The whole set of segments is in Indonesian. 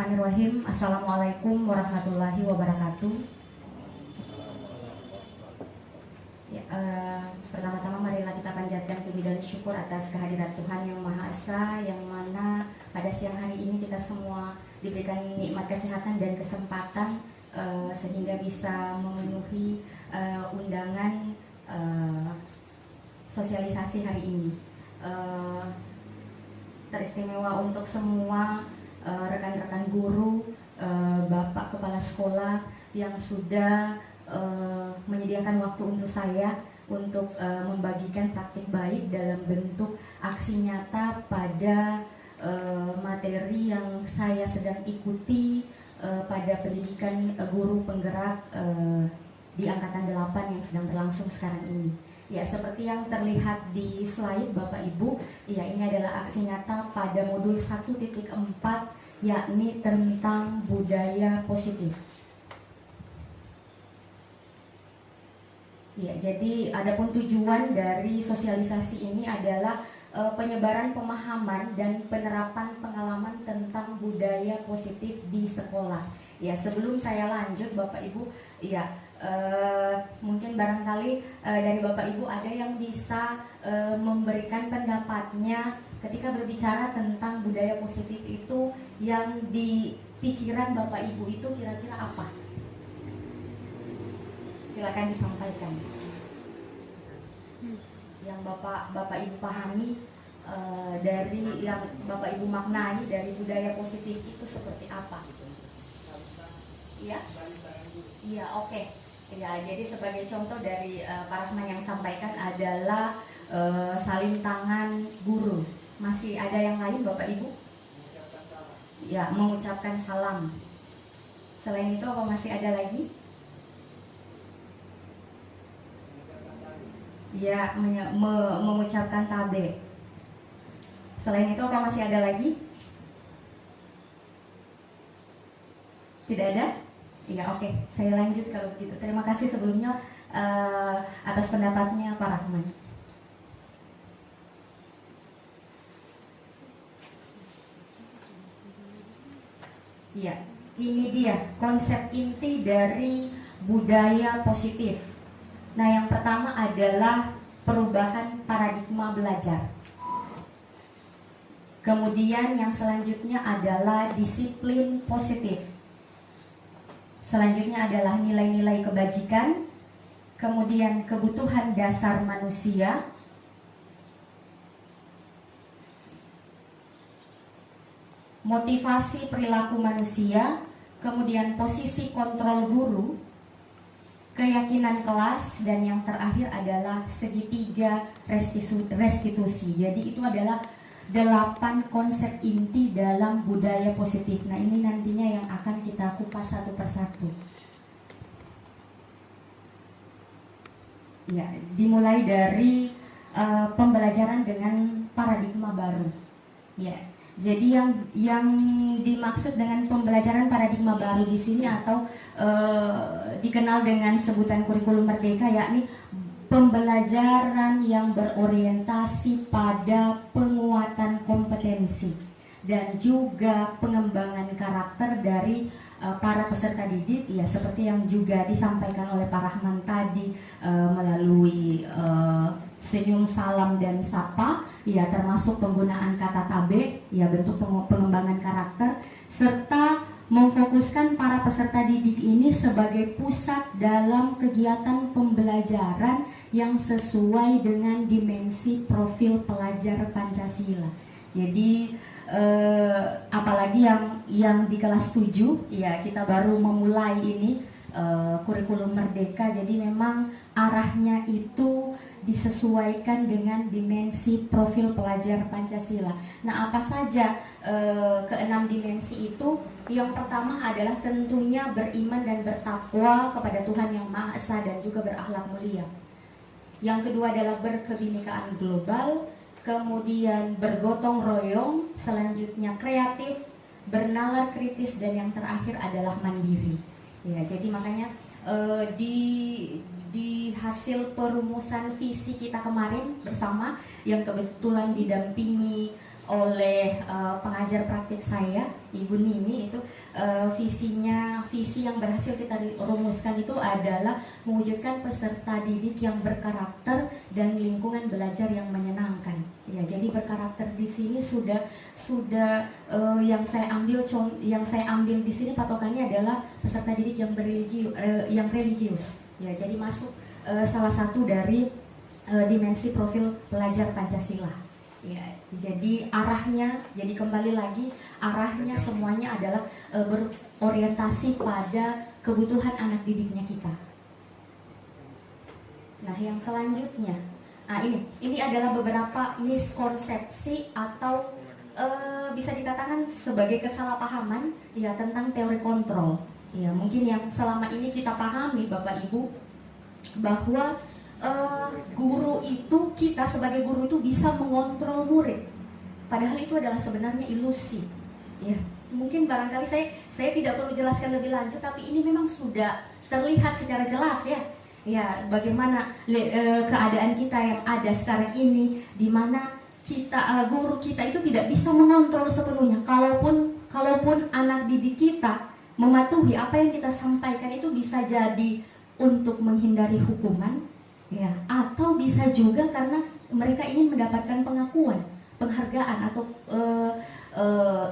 Bismillahirrahmanirrahim. Assalamualaikum warahmatullahi wabarakatuh. Ya, pertama-tama marilah kita panjatkan puji dan syukur atas kehadirat Tuhan Yang Maha Esa, yang mana pada siang hari ini kita semua diberikan nikmat kesehatan dan kesempatan sehingga bisa memenuhi undangan sosialisasi hari ini. Teristimewa untuk semua rekan-rekan guru, Bapak Kepala Sekolah yang sudah menyediakan waktu untuk saya untuk membagikan praktik baik dalam bentuk aksi nyata pada materi yang saya sedang ikuti pada pendidikan guru penggerak di Angkatan 8 yang sedang berlangsung sekarang ini. Ya, seperti yang terlihat di slide Bapak Ibu, ya ini adalah aksi nyata pada modul 1.4, yakni tentang budaya positif. Ya, jadi adapun tujuan dari sosialisasi ini adalah penyebaran pemahaman dan penerapan pengalaman tentang budaya positif di sekolah. Ya, sebelum saya lanjut Bapak Ibu, ya mungkin barangkali dari Bapak Ibu ada yang bisa memberikan pendapatnya ketika berbicara tentang budaya positif itu, yang di pikiran Bapak Ibu itu kira-kira apa? Silakan disampaikan. Yang Bapak Ibu pahami dari yang Bapak Ibu maknai dari budaya positif itu seperti apa? Iya, iya, oke. Ya, jadi sebagai contoh dari Pak Rahman yang sampaikan adalah salin tangan guru. Masih ada yang lain Bapak Ibu? Ya, mengucapkan salam. Selain itu apa masih ada lagi? Ya, mengucapkan tabe. Selain itu apa masih ada lagi? Tidak ada? Iya, oke. Saya lanjut kalau begitu. Terima kasih sebelumnya atas pendapatnya Pak Rahman. Iya, ini dia konsep inti dari budaya positif. Nah, yang pertama adalah perubahan paradigma belajar. Kemudian yang selanjutnya adalah disiplin positif. Selanjutnya adalah nilai-nilai kebajikan, kemudian kebutuhan dasar manusia, motivasi perilaku manusia, kemudian posisi kontrol guru, keyakinan kelas, dan yang terakhir adalah segitiga restitusi. Jadi itu adalah 8 konsep inti dalam budaya positif. Nah, ini nantinya yang akan kita kupas satu persatu. Ya, dimulai dari pembelajaran dengan paradigma baru. Ya, jadi yang dimaksud dengan pembelajaran paradigma baru di sini atau dikenal dengan sebutan kurikulum merdeka, yakni pembelajaran yang berorientasi pada penguatan kompetensi dan juga pengembangan karakter dari para peserta didik, ya seperti yang juga disampaikan oleh Pak Rahman tadi melalui senyum, salam, dan sapa, ya termasuk penggunaan kata tabe, ya bentuk pengembangan karakter, serta memfokuskan para peserta didik ini sebagai pusat dalam kegiatan pembelajaran yang sesuai dengan dimensi profil pelajar Pancasila. Jadi apalagi yang di kelas 7, ya kita baru memulai ini kurikulum merdeka, jadi memang arahnya itu disesuaikan dengan dimensi profil pelajar Pancasila. Nah, apa saja keenam dimensi itu? Yang pertama adalah tentunya beriman dan bertakwa kepada Tuhan Yang Maha Esa dan juga berakhlak mulia. Yang kedua adalah berkebinekaan global, kemudian bergotong royong, selanjutnya kreatif, bernalar kritis, dan yang terakhir adalah mandiri. Ya, jadi makanya di hasil perumusan visi kita kemarin bersama yang kebetulan didampingi oleh pengajar praktik saya, Ibu Nini. Itu visi yang berhasil kita rumuskan itu adalah mewujudkan peserta didik yang berkarakter dan lingkungan belajar yang menyenangkan. Ya, jadi berkarakter di sini sudah yang saya ambil di sini patokannya adalah peserta didik yang yang religius. Ya, jadi masuk salah satu dari dimensi profil pelajar Pancasila. Ya, jadi jadi kembali lagi arahnya semuanya adalah berorientasi pada kebutuhan anak didiknya kita. Nah, yang selanjutnya, ini adalah beberapa miskonsepsi atau bisa dikatakan sebagai kesalahpahaman ya tentang teori kontrol. Ya, mungkin yang selama ini kita pahami Bapak Ibu bahwa guru itu, kita sebagai guru itu bisa mengontrol murid, padahal itu adalah sebenarnya ilusi. Ya, mungkin barangkali saya tidak perlu jelaskan lebih lanjut, tapi ini memang sudah terlihat secara jelas ya. Ya, bagaimana keadaan kita yang ada sekarang ini, di mana kita guru kita itu tidak bisa mengontrol sepenuhnya. Kalaupun anak didik kita mematuhi apa yang kita sampaikan, itu bisa jadi untuk menghindari hukuman. Ya, atau bisa juga karena mereka ingin mendapatkan pengakuan, penghargaan atau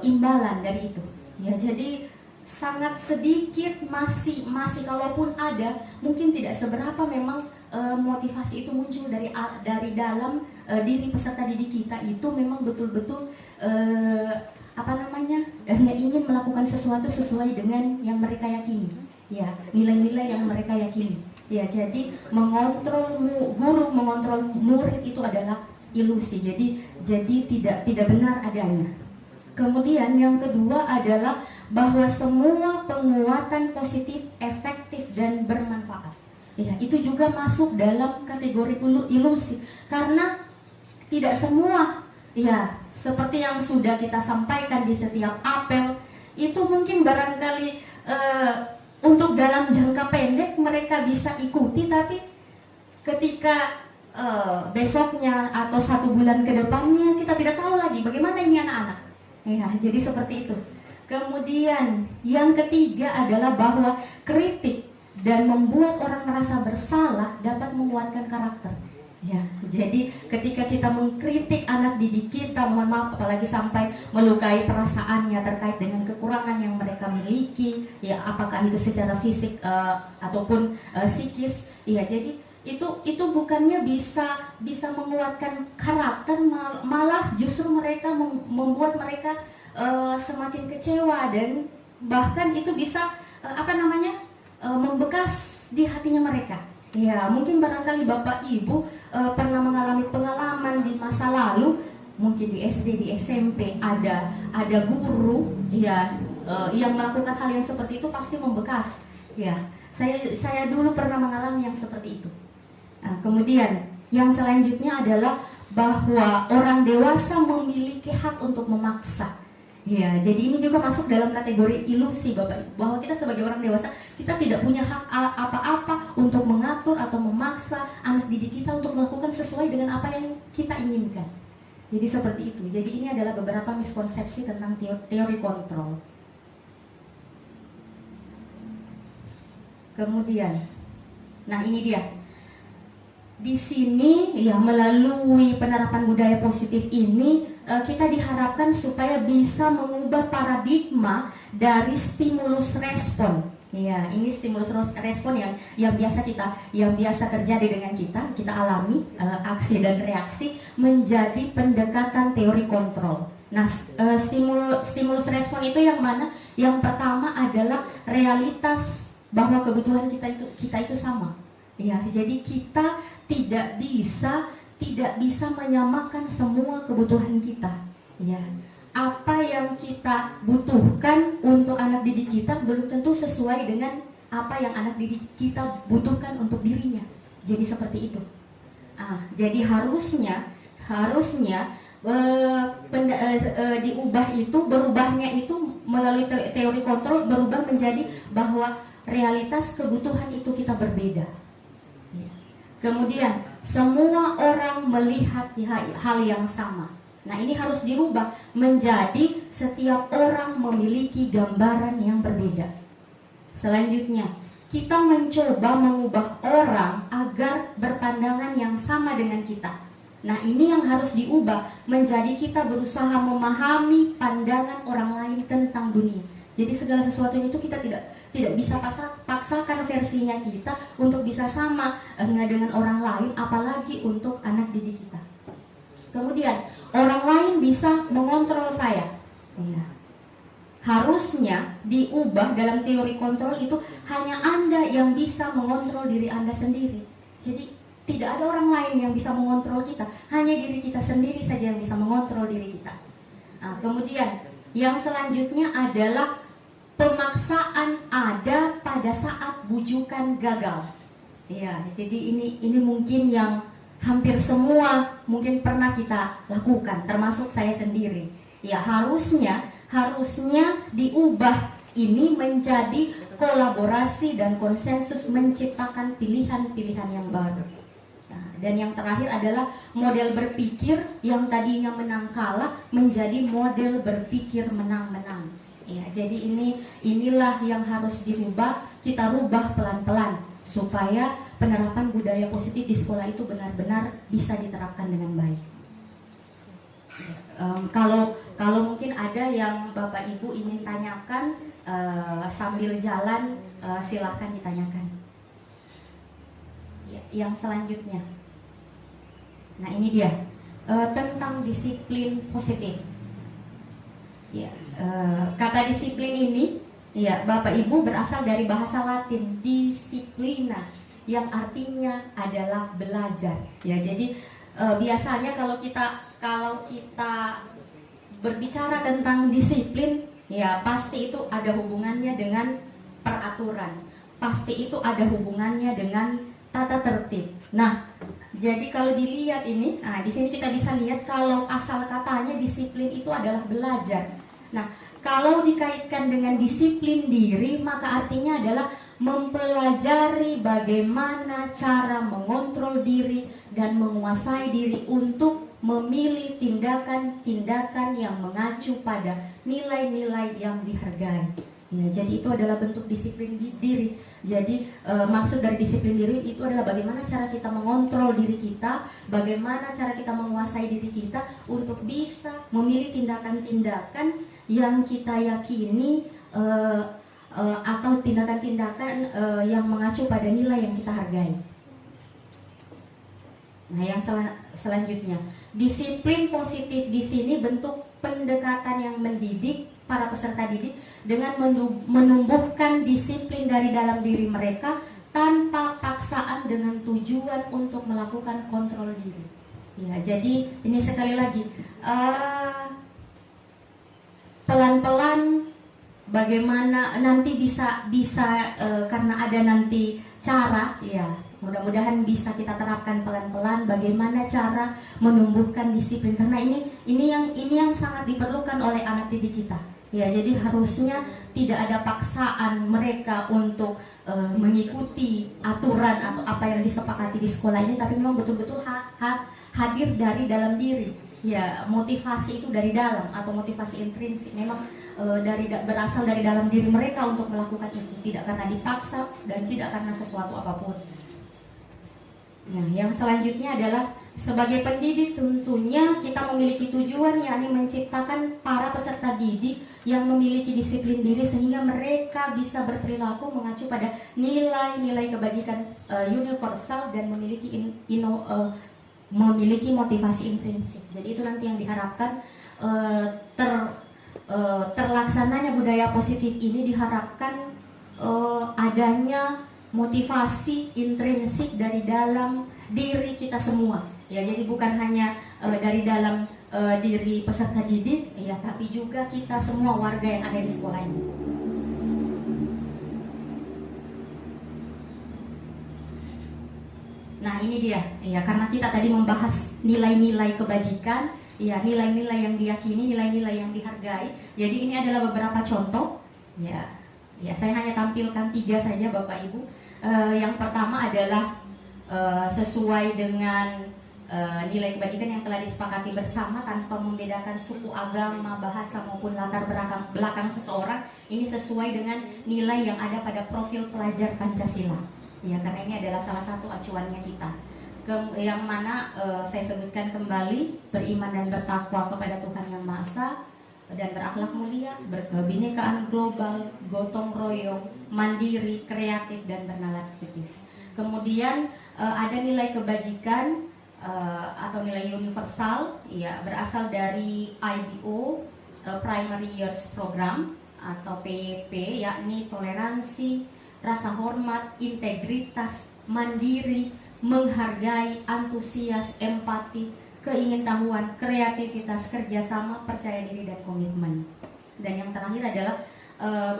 imbalan dari itu. Ya, jadi sangat sedikit masih kalaupun ada, mungkin tidak seberapa memang motivasi itu muncul dari dalam diri peserta didik kita itu memang betul-betul ingin melakukan sesuatu sesuai dengan yang mereka yakini. Ya, nilai-nilai yang mereka yakini. Ya, jadi guru mengontrol murid itu adalah ilusi. Jadi tidak benar adanya. Kemudian yang kedua adalah bahwa semua penguatan positif, efektif dan bermanfaat. Ya, itu juga masuk dalam kategori ilusi, karena tidak semua ya seperti yang sudah kita sampaikan di setiap apel itu mungkin barangkali untuk dalam jangka pendek mereka bisa ikuti, tapi ketika besoknya atau 1 bulan ke depannya kita tidak tahu lagi bagaimana ini anak-anak. Ya, jadi seperti itu. Kemudian yang ketiga adalah bahwa kritik dan membuat orang merasa bersalah dapat menguatkan karakter. Ya, jadi ketika kita mengkritik anak didik kita, mohon maaf, apalagi sampai melukai perasaannya terkait dengan kekurangan yang mereka miliki, ya apakah itu secara fisik ataupun psikis, ya jadi itu bukannya bisa menguatkan karakter, malah justru mereka membuat mereka semakin kecewa, dan bahkan itu bisa membekas di hatinya mereka. Ya, mungkin barangkali Bapak Ibu pernah mengalami pengalaman di masa lalu, mungkin di SD, di SMP ada guru ya yang melakukan hal yang seperti itu, pasti membekas. Ya, saya dulu pernah mengalami yang seperti itu. Nah, kemudian yang selanjutnya adalah bahwa orang dewasa memiliki hak untuk memaksa. Ya, jadi ini juga masuk dalam kategori ilusi Bapak Ibu, bahwa kita sebagai orang dewasa kita tidak punya hak apa-apa untuk mengatur atau memaksa anak didik kita untuk melakukan sesuai dengan apa yang kita inginkan. Jadi seperti itu. Jadi ini adalah beberapa miskonsepsi tentang teori kontrol. Kemudian, nah ini dia. Di sini ya melalui penerapan budaya positif ini kita diharapkan supaya bisa mengubah paradigma dari stimulus respon. Ya, ini stimulus respon yang biasa terjadi dengan kita alami, aksi dan reaksi, menjadi pendekatan teori kontrol. Nah, stimulus respon itu yang mana? Yang pertama adalah realitas bahwa kebutuhan kita itu sama. Ya, jadi kita tidak bisa menyamakan semua kebutuhan kita. Ya, apa yang kita butuhkan untuk anak didik kita belum tentu sesuai dengan apa yang anak didik kita butuhkan untuk dirinya. Jadi seperti itu. Jadi harusnya berubahnya itu melalui teori kontrol, berubah menjadi bahwa realitas kebutuhan itu kita berbeda. Kemudian semua orang melihat hal yang sama. Nah, ini harus dirubah menjadi setiap orang memiliki gambaran yang berbeda. Selanjutnya, kita mencoba mengubah orang agar berpandangan yang sama dengan kita. Nah, ini yang harus diubah menjadi kita berusaha memahami pandangan orang lain tentang dunia. Jadi segala sesuatunya itu kita tidak bisa paksakan versinya kita untuk bisa sama dengan orang lain, apalagi untuk anak didik kita. Kemudian orang lain bisa mengontrol saya. Ya. Harusnya diubah dalam teori kontrol itu hanya Anda yang bisa mengontrol diri Anda sendiri. Jadi tidak ada orang lain yang bisa mengontrol kita, hanya diri kita sendiri saja yang bisa mengontrol diri kita. Nah, kemudian yang selanjutnya adalah pemaksaan ada pada saat bujukan gagal. Ya, jadi ini mungkin yang hampir semua mungkin pernah kita lakukan, termasuk saya sendiri. Ya, harusnya diubah ini menjadi kolaborasi dan konsensus menciptakan pilihan-pilihan yang baru. Nah, dan yang terakhir adalah model berpikir yang tadinya menang kalah menjadi model berpikir menang-menang. Ya, jadi inilah yang harus dirubah, kita rubah pelan-pelan supaya penerapan budaya positif di sekolah itu benar-benar bisa diterapkan dengan baik. Kalau mungkin ada yang Bapak Ibu ingin tanyakan sambil jalan, silahkan ditanyakan. Ya, yang selanjutnya, nah ini dia tentang disiplin positif. Ya, kata disiplin ini, ya Bapak Ibu berasal dari bahasa Latin disciplina, yang artinya adalah belajar. Ya, jadi biasanya kalau kita berbicara tentang disiplin, ya pasti itu ada hubungannya dengan peraturan, pasti itu ada hubungannya dengan tata tertib. Nah, jadi kalau dilihat ini, nah di sini kita bisa lihat kalau asal katanya disiplin itu adalah belajar. Nah, kalau dikaitkan dengan disiplin diri, maka artinya adalah mempelajari bagaimana cara mengontrol diri dan menguasai diri untuk memilih tindakan-tindakan yang mengacu pada nilai-nilai yang dihargai. Ya, jadi itu adalah bentuk disiplin diri. Jadi maksud dari disiplin diri itu adalah bagaimana cara kita mengontrol diri kita, bagaimana cara kita menguasai diri kita untuk bisa memilih tindakan-tindakan yang kita yakini atau tindakan-tindakan yang mengacu pada nilai yang kita hargai. Nah, yang selanjutnya, disiplin positif di sini bentuk pendekatan yang mendidik para peserta didik dengan menumbuhkan disiplin dari dalam diri mereka tanpa paksaan dengan tujuan untuk melakukan kontrol diri. Ya, jadi ini sekali lagi pelan-pelan bagaimana nanti bisa karena ada nanti cara, ya mudah-mudahan bisa kita terapkan pelan-pelan bagaimana cara menumbuhkan disiplin, karena ini yang sangat diperlukan oleh anak didik kita. Ya, jadi harusnya tidak ada paksaan mereka untuk mengikuti aturan atau apa yang disepakati di sekolah ini, tapi memang betul-betul hadir dari dalam diri. Ya, motivasi itu dari dalam atau motivasi intrinsik memang berasal dari dalam diri mereka untuk melakukan itu, tidak karena dipaksa dan tidak karena sesuatu apapun. Ya, yang selanjutnya adalah sebagai pendidik tentunya kita memiliki tujuan, yakni menciptakan para peserta didik yang memiliki disiplin diri sehingga mereka bisa berperilaku mengacu pada nilai-nilai kebajikan universal dan memiliki motivasi intrinsik. Jadi itu nanti yang diharapkan terlaksananya budaya positif ini diharapkan adanya motivasi intrinsik dari dalam diri kita semua. Ya, jadi bukan hanya dari dalam diri peserta didik, ya, tapi juga kita semua warga yang ada di sekolah ini. Nah, ini dia, ya, karena kita tadi membahas nilai-nilai kebajikan, ya, nilai-nilai yang diyakini, nilai-nilai yang dihargai. Jadi ini adalah beberapa contoh, ya, saya hanya tampilkan 3 saja, Bapak Ibu. Yang pertama adalah sesuai dengan nilai kebajikan yang telah disepakati bersama tanpa membedakan suku, agama, bahasa maupun latar belakang seseorang, ini sesuai dengan nilai yang ada pada profil pelajar Pancasila. Ya, karena ini adalah salah satu acuannya kita. Yang mana saya sebutkan kembali, beriman dan bertakwa kepada Tuhan Yang Maha Esa, dan berakhlak mulia, berkebinekaan global, gotong royong, mandiri, kreatif, dan bernalar kritis. Kemudian ada nilai kebajikan atau nilai universal, ya, berasal dari IBO, Primary Years Program atau PYP, yakni toleransi, rasa hormat, integritas, mandiri, menghargai, antusias, empati, keingintahuan, kreativitas, kerjasama, percaya diri, dan komitmen. Dan yang terakhir adalah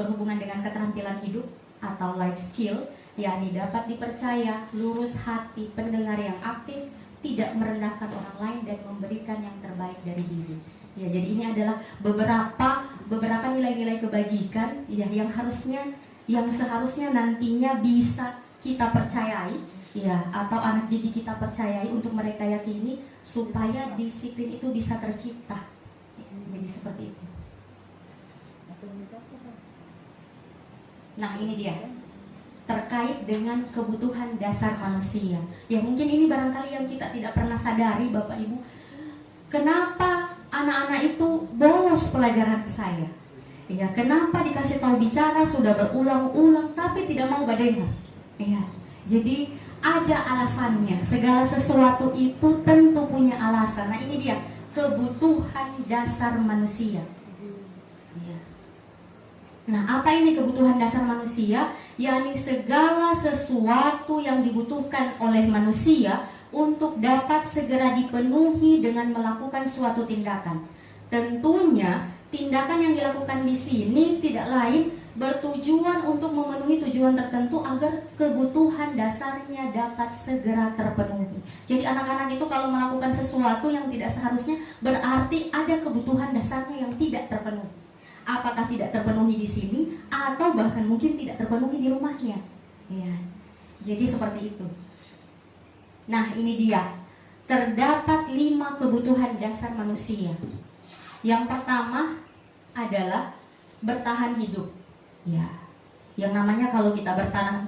berhubungan dengan keterampilan hidup atau life skill, yakni dapat dipercaya, lurus hati, pendengar yang aktif, tidak merendahkan orang lain, dan memberikan yang terbaik dari diri. Ya, jadi ini adalah beberapa nilai-nilai kebajikan ya yang seharusnya nantinya bisa kita percayai, ya, atau anak didik kita percayai untuk mereka yakini supaya disiplin itu bisa tercipta. Jadi seperti itu. Nah, ini dia terkait dengan kebutuhan dasar manusia. Ya, mungkin ini barangkali yang kita tidak pernah sadari, Bapak Ibu. Kenapa anak-anak itu bolos pelajaran saya? Ya, kenapa dikasih tahu bicara sudah berulang-ulang tapi tidak mau dengar? Ya, jadi ada alasannya. Segala sesuatu itu tentu punya alasan. Nah, ini dia kebutuhan dasar manusia. Ya. Nah, apa ini kebutuhan dasar manusia? Yakni segala sesuatu yang dibutuhkan oleh manusia untuk dapat segera dipenuhi dengan melakukan suatu tindakan. Tentunya tindakan yang dilakukan di sini tidak lain bertujuan untuk memenuhi tujuan tertentu agar kebutuhan dasarnya dapat segera terpenuhi. Jadi anak-anak itu kalau melakukan sesuatu yang tidak seharusnya berarti ada kebutuhan dasarnya yang tidak terpenuhi. Apakah tidak terpenuhi di sini atau bahkan mungkin tidak terpenuhi di rumahnya. Ya. Jadi seperti itu. Nah, ini dia. Terdapat 5 kebutuhan dasar manusia. Yang pertama adalah bertahan hidup. Ya. Yang namanya kalau kita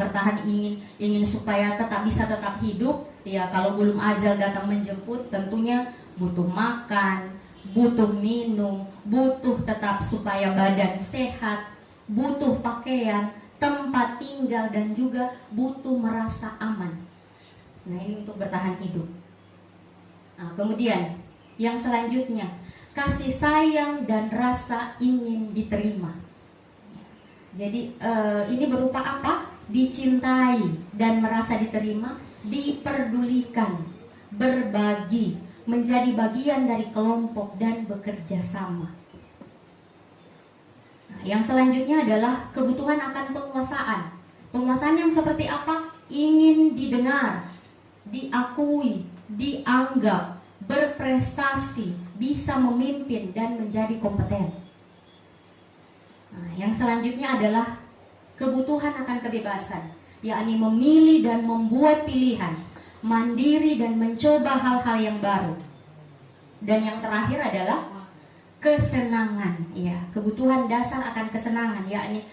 bertahan ingin supaya bisa tetap hidup, ya, kalau belum ajal datang menjemput, tentunya butuh makan, butuh minum, butuh tetap supaya badan sehat, butuh pakaian, tempat tinggal, dan juga butuh merasa aman. Nah, ini untuk bertahan hidup. Nah, kemudian yang selanjutnya, kasih sayang dan rasa ingin diterima. Jadi ini berupa apa? Dicintai dan merasa diterima, diperdulikan, berbagi, menjadi bagian dari kelompok, dan bekerja sama. Nah, yang selanjutnya adalah kebutuhan akan penguasaan. Penguasaan yang seperti apa? Ingin didengar, diakui, dianggap, berprestasi, bisa memimpin, dan menjadi kompeten. Nah, yang selanjutnya adalah kebutuhan akan kebebasan, yakni memilih dan membuat pilihan, mandiri dan mencoba hal-hal yang baru. Dan yang terakhir adalah kesenangan, ya, kebutuhan dasar akan kesenangan, yakni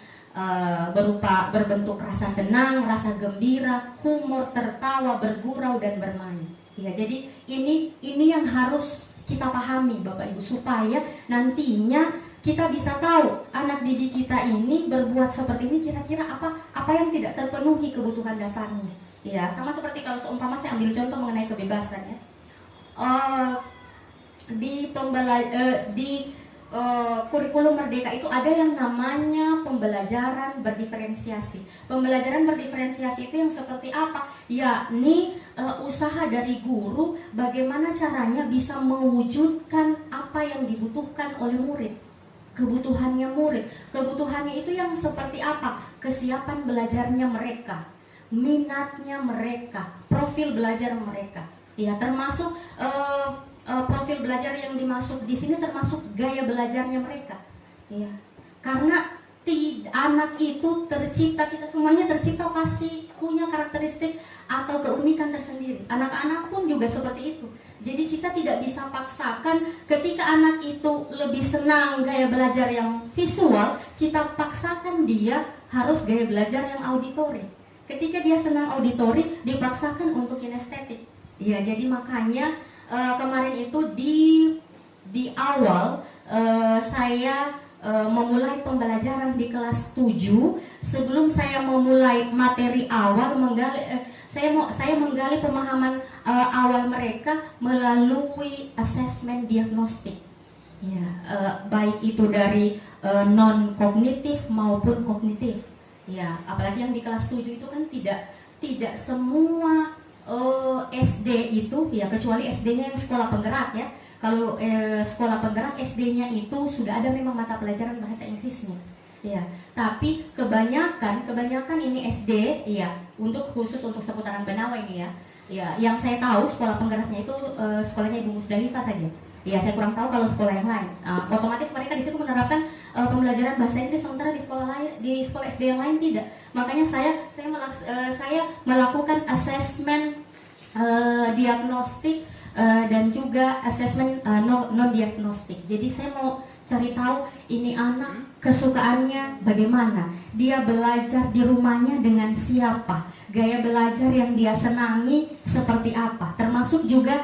berbentuk rasa senang, rasa gembira, humor, tertawa, bergurau, dan bermain. Ya, jadi ini yang harus kita pahami, Bapak Ibu, supaya nantinya kita bisa tahu anak didik kita ini berbuat seperti ini kira-kira apa yang tidak terpenuhi kebutuhan dasarnya. Ya, sama seperti kalau seumpama saya ambil contoh mengenai kebebasan, ya. Di kurikulum Merdeka itu ada yang namanya pembelajaran berdiferensiasi. Pembelajaran berdiferensiasi itu yang seperti apa? Yakni usaha dari guru bagaimana caranya bisa mewujudkan apa yang dibutuhkan oleh murid. Kebutuhannya murid. Kebutuhannya itu yang seperti apa? Kesiapan belajarnya mereka, minatnya mereka, profil belajar mereka. Ya, termasuk profil belajar yang dimaksud di sini termasuk gaya belajarnya mereka. Ya. Karena anak itu tercipta, kita semuanya tercipta pasti punya karakteristik atau keunikan tersendiri. Anak-anak pun juga seperti itu. Jadi kita tidak bisa paksakan ketika anak itu lebih senang gaya belajar yang visual, kita paksakan dia harus gaya belajar yang auditory. Ketika dia senang auditory, dipaksakan untuk kinestetik. Ya, jadi makanya kemarin itu di awal saya memulai pembelajaran di kelas 7. Sebelum saya memulai materi awal, saya menggali pemahaman awal mereka melalui asesmen diagnostik. Ya, baik itu dari non kognitif maupun kognitif. Ya, apalagi yang di kelas 7 itu kan tidak semua SD itu, ya kecuali SD-nya yang sekolah penggerak ya. Kalau sekolah penggerak SD-nya itu sudah ada memang mata pelajaran bahasa Inggrisnya. Ya, tapi kebanyakan ini SD ya, khusus untuk seputaran Benawa ini ya. Ya, yang saya tahu sekolah penggeraknya itu sekolahnya Ibu Musdalifah saja. Ya, saya kurang tahu kalau sekolah yang lain. Otomatis mereka di situ menerapkan pembelajaran bahasa Inggris, sementara di sekolah SD yang lain tidak. Makanya saya melakukan asesmen diagnostik dan juga asesmen non diagnostik. Jadi saya mau cari tahu ini anak kesukaannya bagaimana, dia belajar di rumahnya dengan siapa, gaya belajar yang dia senangi seperti apa. Termasuk juga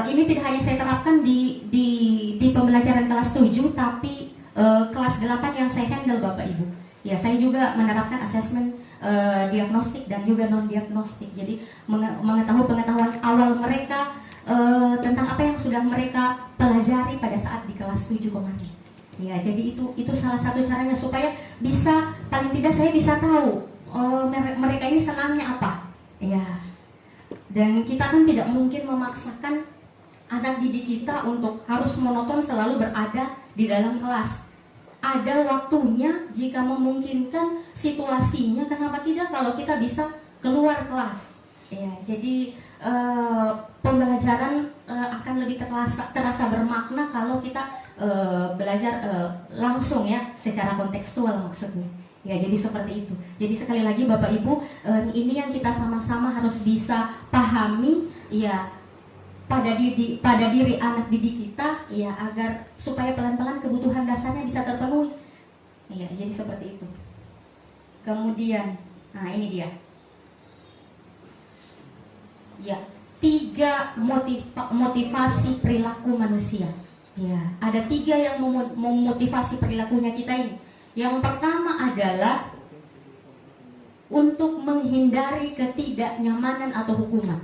ini tidak hanya saya terapkan di pembelajaran kelas 7, tapi kelas 8 yang saya handle Bapak Ibu. Ya, saya juga menerapkan asesmen diagnostik dan juga non diagnostik. Jadi mengetahui pengetahuan awal mereka tentang apa yang sudah mereka pelajari pada saat di kelas 7 kemarin. Ya, jadi itu salah satu caranya supaya bisa, paling tidak saya bisa tahu mereka ini senangnya apa. Ya. Dan kita kan tidak mungkin memaksakan anak didik kita untuk harus monoton selalu berada di dalam kelas. Ada waktunya jika memungkinkan situasinya, kenapa tidak kalau kita bisa keluar kelas. Ya, jadi pembelajaran akan lebih terasa bermakna kalau kita belajar langsung ya, secara kontekstual maksudnya. Ya, jadi seperti itu. Jadi sekali lagi Bapak Ibu, ini yang kita sama-sama harus bisa pahami ya pada diri anak didik kita ya, agar supaya pelan-pelan kebutuhan dasarnya bisa terpenuhi. Ya, jadi seperti itu. Kemudian, nah ini dia. Ya, 3 motivasi perilaku manusia. Ya, ada 3 yang memotivasi perilakunya kita ini. Yang pertama adalah untuk menghindari ketidaknyamanan atau hukuman.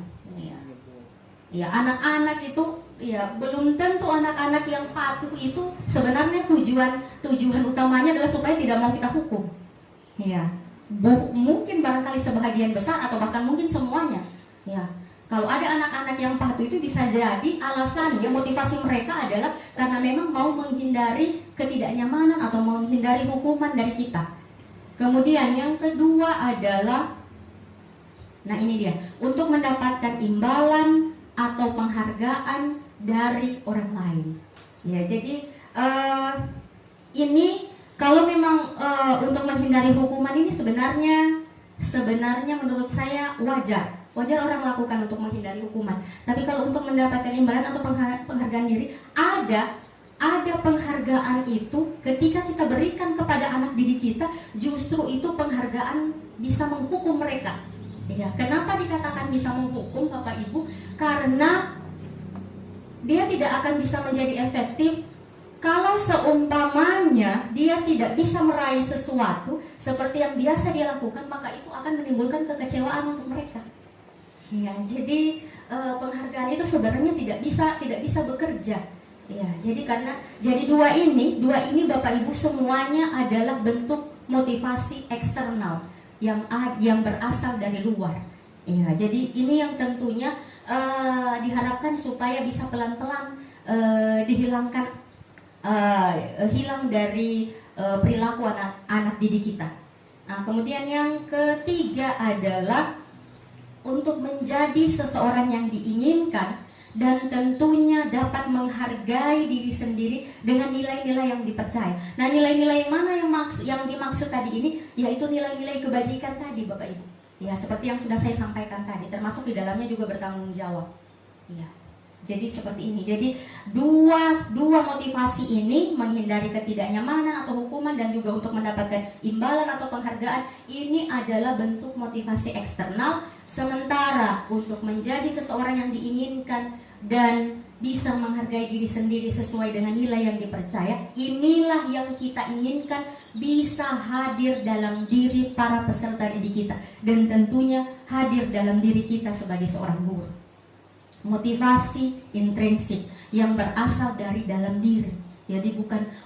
Ya, anak-anak itu ya belum tentu anak-anak yang patuh itu sebenarnya tujuan utamanya adalah supaya tidak mau kita hukum. Ya, mungkin barangkali sebahagian besar atau bahkan mungkin semuanya. Ya, kalau ada anak-anak yang patuh itu bisa jadi alasannya, motivasi mereka adalah karena memang mau menghindari ketidaknyamanan atau menghindari hukuman dari kita. Kemudian yang kedua adalah, nah ini dia, untuk mendapatkan imbalan atau penghargaan dari orang lain. Ya, jadi ini kalau memang untuk menghindari hukuman ini sebenarnya menurut saya wajar orang lakukan untuk menghindari hukuman. Tapi kalau untuk mendapatkan imbalan atau penghargaan diri, ada penghargaan itu ketika kita berikan kepada anak didik kita, justru itu penghargaan bisa menghukum mereka. Ya, kenapa dikatakan bisa menghukum Bapak Ibu? Karena dia tidak akan bisa menjadi efektif kalau seumpamanya dia tidak bisa meraih sesuatu seperti yang biasa dia lakukan, maka itu akan menimbulkan kekecewaan untuk mereka. Ya, jadi penghargaan itu sebenarnya tidak bisa bekerja. Ya, jadi dua ini Bapak Ibu semuanya adalah bentuk motivasi eksternal yang berasal dari luar. Ya, jadi ini yang tentunya diharapkan supaya bisa pelan-pelan dihilangkan, hilang dari perilaku anak didik kita. Nah, kemudian yang ketiga adalah untuk menjadi seseorang yang diinginkan, dan tentunya dapat menghargai diri sendiri dengan nilai-nilai yang dipercaya. Nah, nilai-nilai mana yang dimaksud tadi ini? Yaitu nilai-nilai kebajikan tadi, Bapak Ibu. Ya, seperti yang sudah saya sampaikan tadi, termasuk di dalamnya juga bertanggung jawab. Ya. Jadi seperti ini. Jadi dua motivasi ini, menghindari ketidaknyamanan atau hukuman dan juga untuk mendapatkan imbalan atau penghargaan, ini adalah bentuk motivasi eksternal. Sementara untuk menjadi seseorang yang diinginkan dan bisa menghargai diri sendiri sesuai dengan nilai yang dipercaya, inilah yang kita inginkan bisa hadir dalam diri para peserta didik kita, dan tentunya hadir dalam diri kita sebagai seorang guru. Motivasi intrinsik yang berasal dari dalam diri. Jadi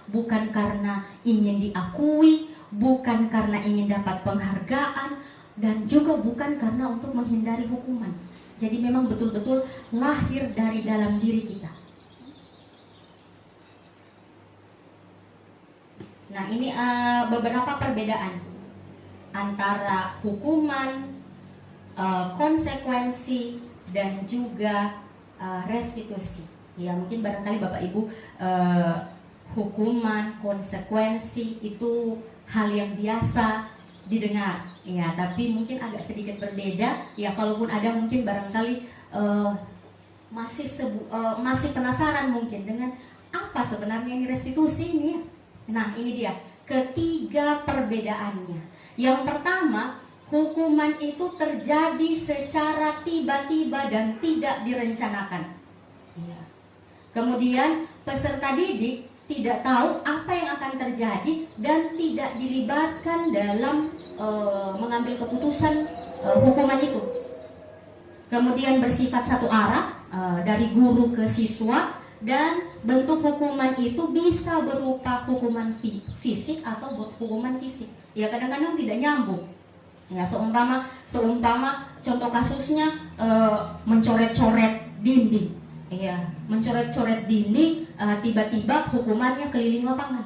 bukan karena ingin diakui, bukan karena ingin dapat penghargaan, dan juga bukan karena untuk menghindari hukuman. Jadi memang betul-betul lahir dari dalam diri kita. Nah, ini beberapa perbedaan antara hukuman, konsekuensi, dan juga restitusi. Ya, mungkin barangkali Bapak Ibu, hukuman, konsekuensi itu hal yang biasa didengar, ya, tapi mungkin agak sedikit berbeda. Ya, kalaupun ada mungkin barangkali masih penasaran mungkin dengan apa sebenarnya ini restitusi ini. Nah, ini dia ketiga perbedaannya. Yang pertama, hukuman itu terjadi secara tiba-tiba dan tidak direncanakan. Ya. Kemudian peserta didik tidak tahu apa yang akan terjadi dan tidak dilibatkan dalam mengambil keputusan hukuman itu. Kemudian bersifat satu arah dari guru ke siswa, dan bentuk hukuman itu bisa berupa hukuman fisik atau hukuman fisik. Ya, kadang-kadang tidak nyambung. Ya, seumpama contoh kasusnya mencoret-coret dinding. Ya, mencoret-coret dinding, tiba-tiba hukumannya keliling lapangan.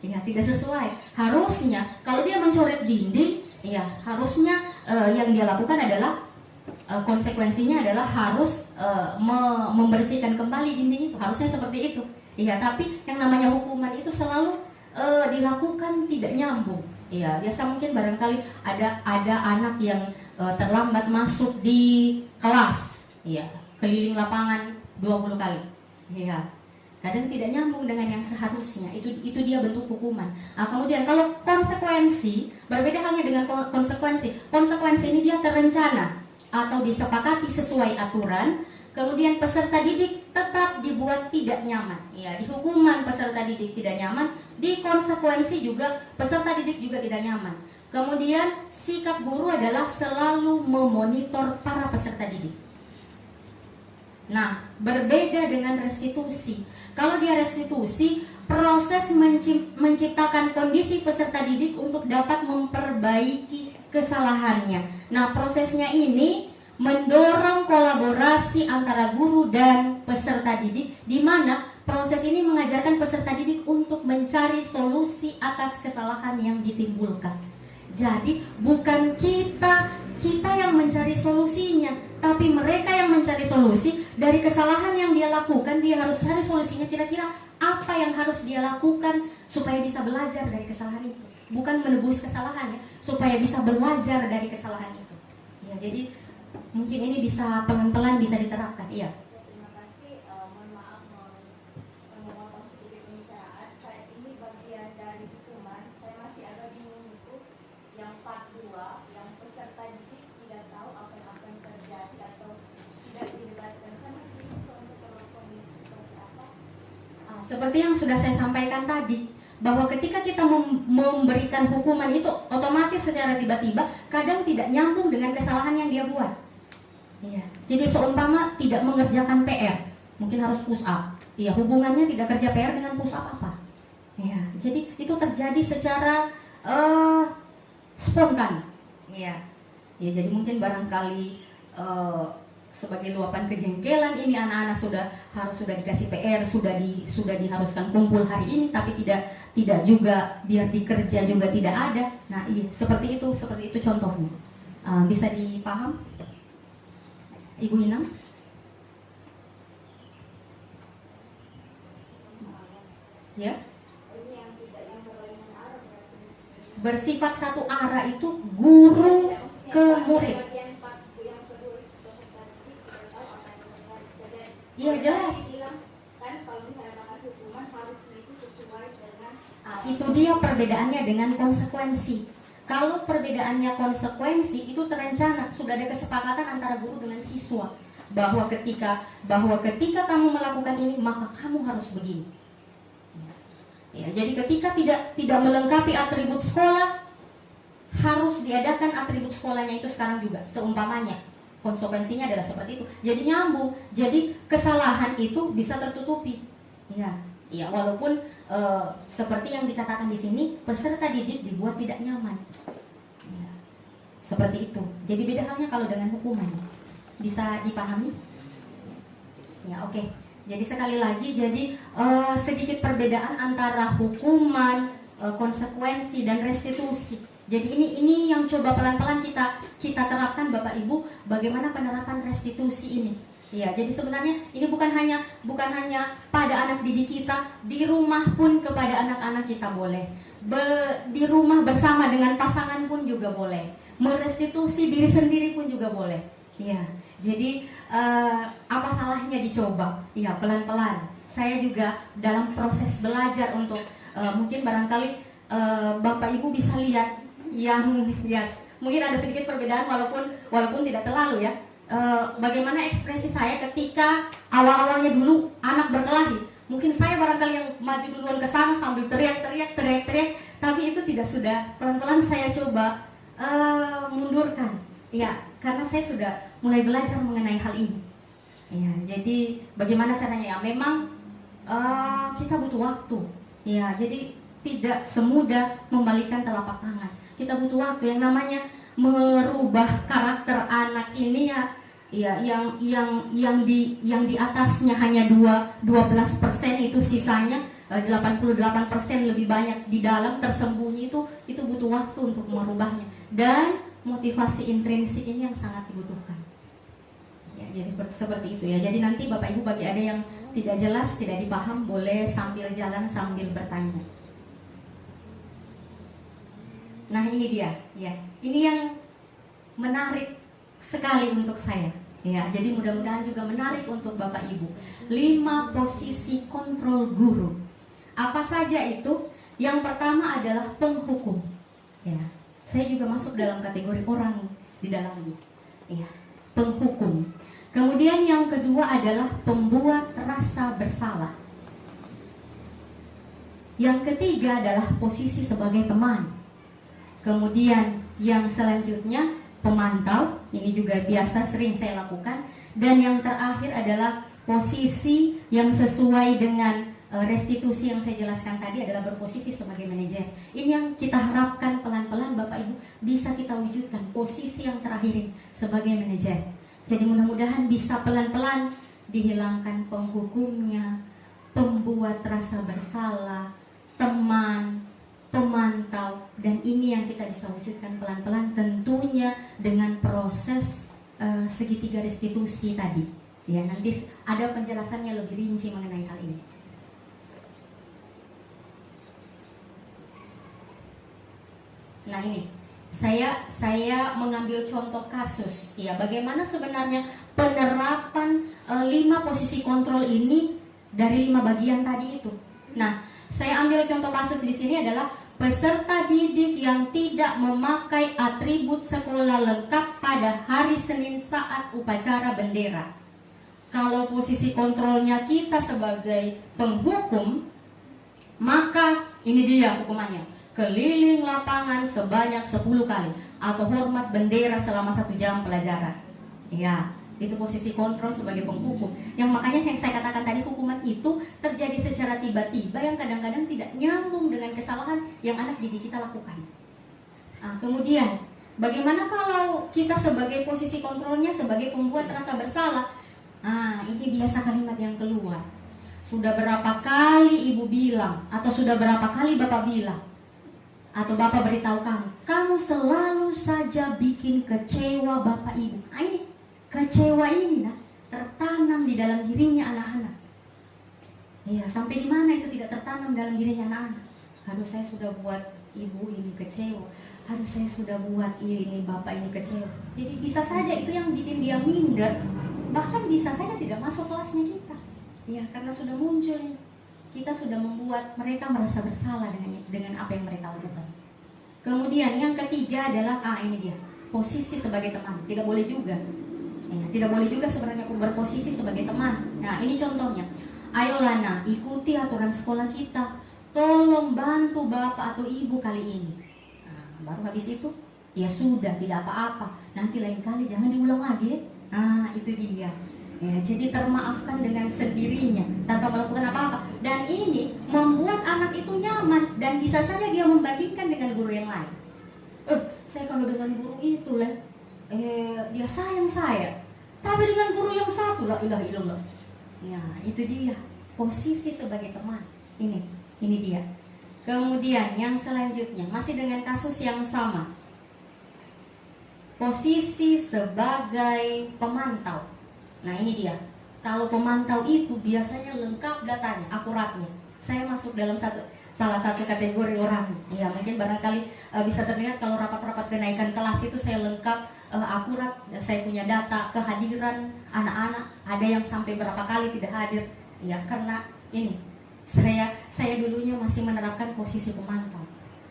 Ya, tidak sesuai. Harusnya kalau dia mencoret dinding, ya harusnya yang dia lakukan adalah konsekuensinya adalah harus membersihkan kembali dinding itu. Harusnya seperti itu. Ya, tapi yang namanya hukuman itu selalu dilakukan tidak nyambung. Ya, biasa mungkin barangkali ada anak yang terlambat masuk di kelas, ya, keliling lapangan 20 kali. Ya, kadang tidak nyambung dengan yang seharusnya. Itu dia bentuk hukuman. Nah, kemudian kalau konsekuensi, berbeda halnya dengan konsekuensi. Konsekuensi ini dia terencana atau disepakati sesuai aturan. Kemudian peserta didik tetap dibuat tidak nyaman. Ya, di hukuman peserta didik tidak nyaman, di konsekuensi juga peserta didik juga tidak nyaman. Kemudian sikap guru adalah selalu memonitor para peserta didik. Nah, berbeda dengan restitusi. Kalau dia restitusi, proses menciptakan kondisi peserta didik untuk dapat memperbaiki kesalahannya. Nah, prosesnya ini mendorong kolaborasi antara guru dan peserta didik, di mana proses ini mengajarkan peserta didik untuk mencari solusi atas kesalahan yang ditimbulkan. Jadi bukan kita yang mencari solusinya, tapi mereka yang mencari solusi dari kesalahan yang dia lakukan. Dia harus cari solusinya, kira-kira apa yang harus dia lakukan supaya bisa belajar dari kesalahan itu. Bukan menebus kesalahannya, supaya bisa belajar dari kesalahan itu. Ya, jadi mungkin ini bisa pelan-pelan bisa diterapkan. Iya. Terima kasih. Mohon maaf memotong sedikit pembicaraan. Saya ini bagian dari hukuman. Saya masih agak bingung itu yang part 2, yang peserta didik tidak tahu apa yang akan terjadi atau tidak dilibatkan. Saya masih bingung untuk perlakuan itu seperti apa. Seperti yang sudah saya sampaikan tadi, bahwa ketika kita memberikan hukuman itu otomatis secara tiba-tiba kadang tidak nyambung dengan kesalahan yang dia buat. Iya. Jadi seumpama tidak mengerjakan PR, mungkin harus push up. Iya, hubungannya tidak kerja PR dengan push up apa? Iya. Jadi itu terjadi secara spontan. Iya. Ya, jadi mungkin barangkali sebagai luapan kejengkelan ini anak-anak sudah dikasih PR, sudah diharuskan kumpul hari ini, tapi tidak juga biar dikerja juga tidak ada. Nah, iya, seperti itu contohnya. Bisa dipaham? Ibu Inam? Ya, Ini yang tidak yang berlainan arah berarti. bersifat satu arah itu guru Maksudnya, ke murid. bagian part yang kedua itu peserta didik tidak tahu apa yang terjadi. Iya, jelas. Bilang kan kalau misalnya bakal hukuman harus itu sesuai dengan Itu dia perbedaannya dengan konsekuensi. Kalau perbedaannya konsekuensi itu terencana, sudah ada kesepakatan antara guru dengan siswa bahwa ketika kamu melakukan ini maka kamu harus begini. Ya, jadi ketika tidak melengkapi atribut sekolah, harus diadakan atribut sekolahnya itu sekarang juga. Seumpamanya konsekuensinya adalah seperti itu. Jadi nyambung. Jadi kesalahan itu bisa tertutupi. Ya, walaupun seperti yang dikatakan di sini, peserta didik dibuat tidak nyaman. Ya, seperti itu. Jadi beda halnya kalau dengan hukuman. Bisa dipahami? Ya, oke. Jadi sekali lagi, sedikit perbedaan antara hukuman, konsekuensi dan restitusi. Jadi ini yang coba pelan-pelan kita terapkan Bapak Ibu, bagaimana penerapan restitusi ini. Ya, jadi sebenarnya ini bukan hanya pada anak didik kita, di rumah pun kepada anak-anak kita boleh. Di rumah bersama dengan pasangan pun juga boleh. Merestitusi diri sendiri pun juga boleh. Ya, jadi apa salahnya dicoba? Ya, pelan-pelan. Saya juga dalam proses belajar untuk mungkin barangkali Bapak Ibu bisa lihat yang mungkin ada sedikit perbedaan walaupun tidak terlalu ya. Bagaimana ekspresi saya ketika awal-awalnya dulu anak berkelahi. Mungkin saya barangkali yang maju duluan ke sana sambil teriak-teriak, tapi itu tidak, sudah pelan-pelan saya coba mundurkan. Ya, karena saya sudah mulai belajar mengenai hal ini. Ya, jadi bagaimana caranya? Ya, memang kita butuh waktu. Ya, jadi tidak semudah membalikkan telapak tangan. Kita butuh waktu. Yang namanya merubah karakter anak ini ya yang di atasnya hanya 12% itu, sisanya 88% lebih banyak di dalam tersembunyi, itu butuh waktu untuk merubahnya. Dan motivasi intrinsik ini yang sangat dibutuhkan. Ya, jadi seperti itu ya. Jadi nanti Bapak Ibu bagi ada yang tidak jelas, tidak dipaham, boleh sambil jalan sambil bertanya. Nah, ini dia, ya. Ini yang menarik sekali untuk saya. Ya, jadi mudah-mudahan juga menarik untuk Bapak Ibu. 5 posisi kontrol guru. Apa saja itu? Yang pertama adalah penghukum. Ya, saya juga masuk dalam kategori orang di dalamnya. Ya, penghukum. Kemudian yang kedua adalah pembuat rasa bersalah. Yang ketiga adalah posisi sebagai teman. Kemudian yang selanjutnya pemantau, ini juga biasa sering saya lakukan. Dan yang terakhir adalah posisi yang sesuai dengan restitusi yang saya jelaskan tadi, adalah berposisi sebagai manajer. Ini yang kita harapkan pelan-pelan Bapak Ibu bisa kita wujudkan, posisi yang terakhir ini sebagai manajer. Jadi mudah-mudahan bisa pelan-pelan dihilangkan penghukumnya, pembuat rasa bersalah, teman, pemantau, dan ini yang kita bisa wujudkan pelan-pelan, tentunya dengan proses segitiga restitusi tadi. Ya, nanti ada penjelasannya lebih rinci mengenai hal ini. Nah, ini saya mengambil contoh kasus. Ya, bagaimana sebenarnya penerapan 5 posisi kontrol ini dari 5 bagian tadi itu. Nah, saya ambil contoh kasus di sini adalah peserta didik yang tidak memakai atribut sekolah lengkap pada hari Senin saat upacara bendera. Kalau posisi kontrolnya kita sebagai penghukum, maka ini dia hukumannya: keliling lapangan sebanyak 10 kali atau hormat bendera selama 1 jam pelajaran. Ya, itu posisi kontrol sebagai penghukum. Yang makanya yang saya katakan tadi, hukuman itu terjadi secara tiba-tiba yang kadang-kadang tidak nyambung dengan kesalahan yang anak didik kita lakukan. Nah, kemudian bagaimana kalau kita sebagai posisi kontrolnya sebagai pembuat rasa bersalah? Nah, ini biasa kalimat yang keluar. Sudah berapa kali ibu bilang, atau sudah berapa kali bapak bilang, atau bapak beritahu kamu selalu saja bikin kecewa bapak ibu. Nah, ini kecewa ini tertanam di dalam dirinya anak-anak. Ya, sampai di mana itu tidak tertanam dalam dirinya anak-anak. Harus saya sudah buat ibu ini kecewa, harus saya sudah buat ini bapak ini kecewa. Jadi bisa saja itu yang bikin dia minder, bahkan bisa saja tidak masuk kelasnya kita. Ya, karena sudah muncul nih. Kita sudah membuat mereka merasa bersalah dengan apa yang mereka lakukan. Kemudian yang ketiga adalah ini dia, posisi sebagai teman. Tidak boleh juga. Ya, tidak boleh juga sebenarnya berposisi sebagai teman. Nah, ini contohnya. Ayo Lana, ikuti aturan sekolah kita. Tolong bantu bapak atau ibu kali ini. Nah, baru habis itu, ya sudah, tidak apa-apa. Nanti lain kali jangan diulang lagi. Itu dia. Ya, jadi termaafkan dengan sendirinya tanpa melakukan apa-apa. Dan ini membuat anak itu nyaman dan bisa saja dia membandingkan dengan guru yang lain. Saya kalau dengan guru itu lah, dia sayang saya. Tapi dengan guru yang satu, la ilaha illallah. Ya, itu dia posisi sebagai teman. Ini dia. Kemudian yang selanjutnya masih dengan kasus yang sama. Posisi sebagai pemantau. Nah, ini dia. Kalau pemantau itu biasanya lengkap datanya, akuratnya. Saya masuk dalam salah satu kategori orang. Ya, mungkin barangkali bisa terlihat kalau rapat-rapat kenaikan kelas itu saya lengkap, akurat. Saya punya data kehadiran anak-anak. Ada yang sampai berapa kali tidak hadir. Ya, karena ini saya dulunya masih menerapkan posisi pemantau.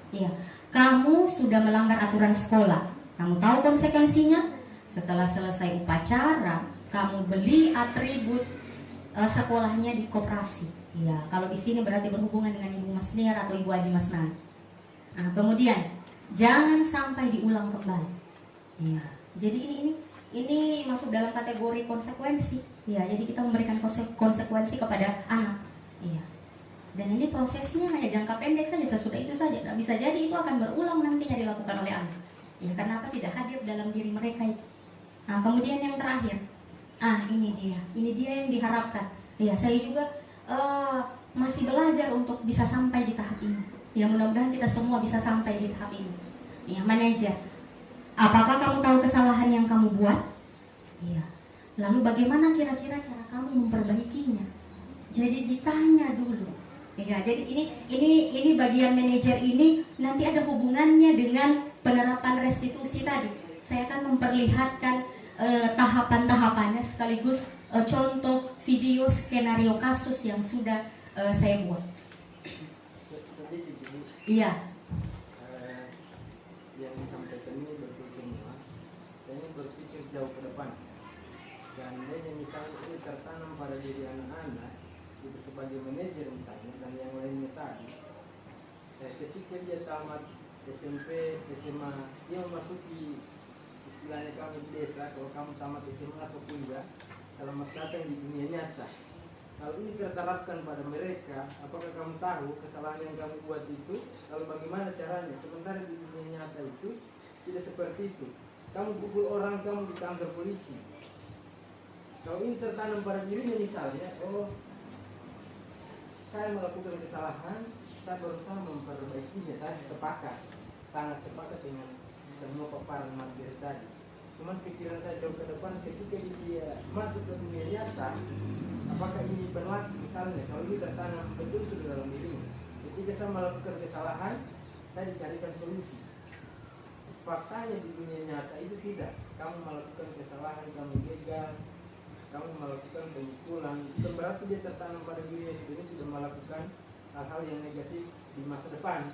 Ya, kamu sudah melanggar aturan sekolah. Kamu tahu konsekuensinya? Setelah selesai upacara, kamu beli atribut sekolahnya di koperasi. Ya, kalau di sini berarti berhubungan dengan Ibu Masniar atau Ibu Haji Masnan. Nah, kemudian jangan sampai diulang kembali. Ya, jadi ini masuk dalam kategori konsekuensi. Ya, jadi kita memberikan konsekuensi kepada anak. Iya. Dan ini prosesnya hanya jangka pendek saja, sesudah itu saja. Nah, bisa jadi itu akan berulang nantinya dilakukan oleh anak. Ya, karena apa? Tidak hadir dalam diri mereka itu. Nah, kemudian yang terakhir, ini dia yang diharapkan. Ya, saya juga masih belajar untuk bisa sampai di tahap ini. Ya, mudah-mudahan kita semua bisa sampai di tahap ini. Ya, manajer, apakah kamu tahu kesalahan yang kamu buat? Iya. Lalu bagaimana kira-kira cara kamu memperbaikinya? Jadi ditanya dulu. Ya, jadi ini bagian manajer ini nanti ada hubungannya dengan penerapan restitusi tadi. Saya akan memperlihatkan tahapan-tahapannya sekaligus contoh video skenario kasus yang sudah saya buat. Iya. Yang disampaikan ini betul semua. Saya berpikir jauh ke depan. Seandainya misalnya ini tertanam pada diri anak-anak, itu sebagai manajer misalnya dan yang lainnya tadi, ketika dia tamat SMP, SMA, dia memasuki istilahnya kami di desa, kalau kamu tamat SMA atau kuliah, selamat datang di dunia nyata. Kalau ini kita terapkan pada mereka, apakah kamu tahu kesalahan yang kamu buat itu, lalu bagaimana caranya? Sementara di dunia nyata itu tidak seperti itu. Kamu pukul orang, kamu di kantor polisi. Kalau ini tertanam pada dirinya misalnya, saya melakukan kesalahan, saya berusaha memperbaikinya, saya sepakat, sangat sepakat dengan semua paparan materi tadi. Cuman pikiran saya jauh ke depan ketika dia masuk ke dunia nyata, apakah ini berlaku? Misalnya kalau ini tertanam betul sudah dalam dirinya, ketika saya melakukan kesalahan, saya dicarikan solusi. Faktanya di dunia nyata itu tidak. Kamu melakukan kesalahan, kamu gagal, kamu melakukan pemukulan, itu berarti dia tertanam pada dirinya sendiri tidak melakukan hal-hal yang negatif di masa depan.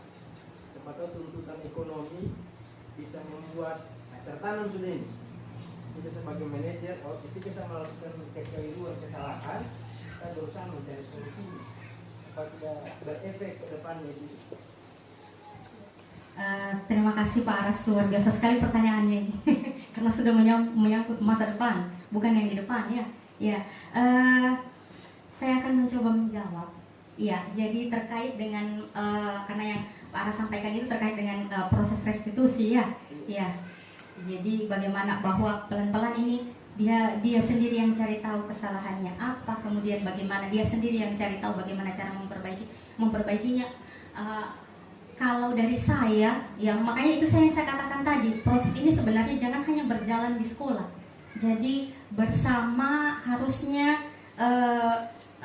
Siapa tahu tuntutan ekonomi bisa membuat tertanam sudah ini. Kita sebagai manajer, ketika saya melakukan kekeliruan, kesalahan, saya berusaha mencari solusi supaya tidak berefek ke depannya itu. Terima kasih Pak Aras, luar biasa sekali pertanyaannya ini. Karena sudah menyangkut masa depan, bukan yang di depan ya. Ya, saya akan mencoba menjawab. Ya, jadi terkait dengan karena yang Pak Aras sampaikan itu terkait dengan proses restitusi ya. Ya. Jadi bagaimana bahwa pelan-pelan ini dia sendiri yang cari tahu kesalahannya apa, kemudian bagaimana dia sendiri yang cari tahu bagaimana cara memperbaikinya. Kalau dari saya, ya makanya itu yang saya katakan tadi, proses ini sebenarnya jangan hanya berjalan di sekolah. Jadi bersama harusnya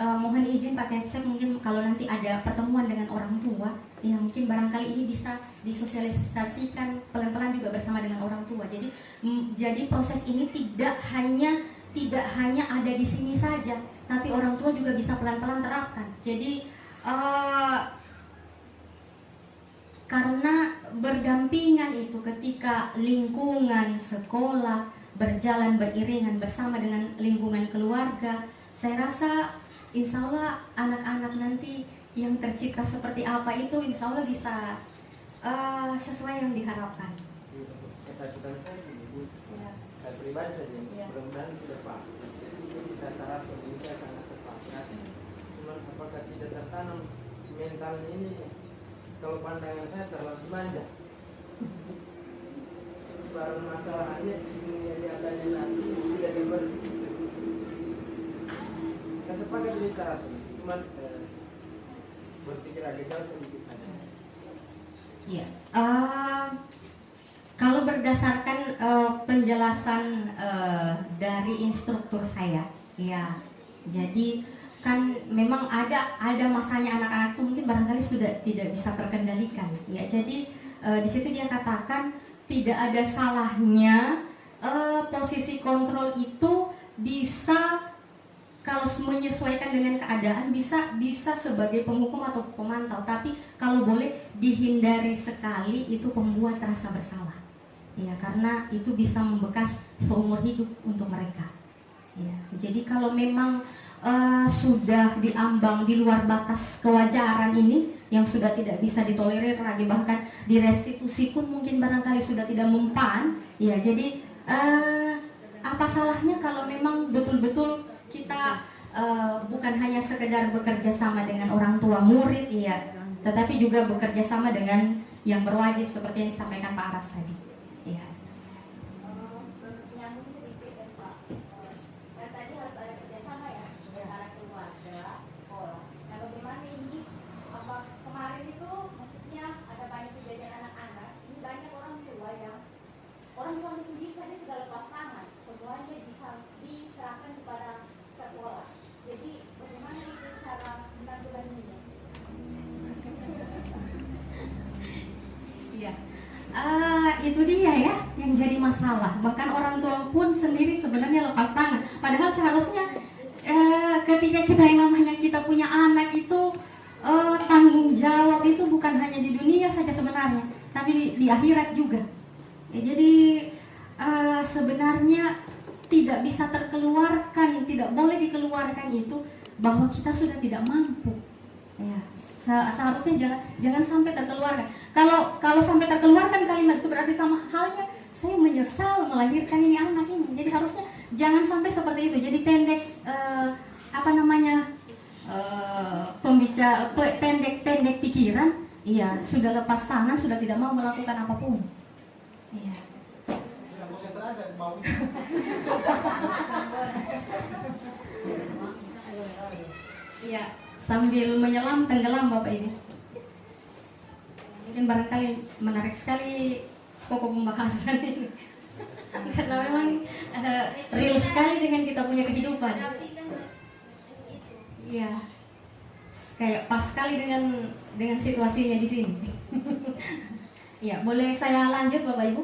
mohon izin Pak Kepsek, mungkin kalau nanti ada pertemuan dengan orang tua, ya mungkin barangkali ini bisa disosialisasikan pelan-pelan juga bersama dengan orang tua. Jadi proses ini tidak hanya ada di sini saja, tapi orang tua juga bisa pelan-pelan terapkan. Jadi karena berdampingan itu, ketika lingkungan sekolah berjalan beriringan bersama dengan lingkungan keluarga, saya rasa insya Allah anak-anak nanti yang tercipta seperti apa itu insya Allah bisa sesuai yang diharapkan. Ketakutan saya gini, Ya. saya pribadi saja, Ya. mudah-mudahan tidak Pak. Jadi kita taraf Indonesia sangat sepakat. Cuman apakah tidak tertanam mentalnya ini? Kalau pandangan saya terlalu manja. Baru masalahnya di dunia nyatanya nanti tidak seperti itu. Saya sepakat di taraf, cuman berpikir agak jauh sedikit saja. Ya. Kalau berdasarkan penjelasan dari instruktur saya, ya, jadi kan memang ada masanya anak-anak itu mungkin barangkali sudah tidak bisa terkendalikan, ya. Jadi di situ dia katakan tidak ada salahnya posisi kontrol itu bisa, kalau menyesuaikan dengan keadaan, bisa sebagai penghukum atau pemantau, tapi kalau boleh dihindari sekali itu pembuat rasa bersalah. Ya, karena itu bisa membekas seumur hidup untuk mereka. Ya, jadi kalau memang sudah diambang di luar batas kewajaran ini yang sudah tidak bisa ditolerir lagi, bahkan direstitusi pun mungkin barangkali sudah tidak mempan, ya. Jadi apa salahnya kalau memang betul-betul kita bukan hanya sekedar bekerja sama dengan orang tua murid, ya, tetapi juga bekerja sama dengan yang berwajib seperti yang disampaikan Pak Aras tadi. Ya. Nyambung sedikit ya Pak. Kan tadi harus ada kerjasama ya antara keluarga, sekolah. Nah bagaimana ini? Apa kemarin itu maksudnya ada banyak kejadian anak-anak. Ini banyak orang tua sendiri saja sudah lepas tangan. Semuanya diserahkan kepada sekolah. Jadi bagaimana itu cara menanggulanginya? Iya. Itu dia ya yang jadi masalah. Bahkan orang tua pun sendiri sebenarnya lepas tangan. Padahal seharusnya ketika kita yang namanya kita punya anak itu tanggung jawab itu bukan hanya di dunia saja sebenarnya, tapi di akhirat juga. Ya, jadi sebenarnya tidak bisa terkeluarkan, tidak boleh dikeluarkan itu bahwa kita sudah tidak mampu. Ya. Seharusnya jangan sampai terkeluarkan. Kalau sampai terkeluarkan kalimat itu berarti sama halnya saya menyesal melahirkan ini anak ini. Jadi harusnya jangan sampai seperti itu. Jadi pendek pendek pikiran. Iya, sudah lepas tangan, sudah tidak mau melakukan apapun. Iya. Iya. Sambil menyelam tenggelam Bapak Ibu. Mungkin barangkali menarik sekali pokok pembahasan ini. Karena memang real sekali dengan kita punya kehidupan. Iya. Kayak pas sekali dengan situasinya di sini. Iya, boleh saya lanjut Bapak Ibu?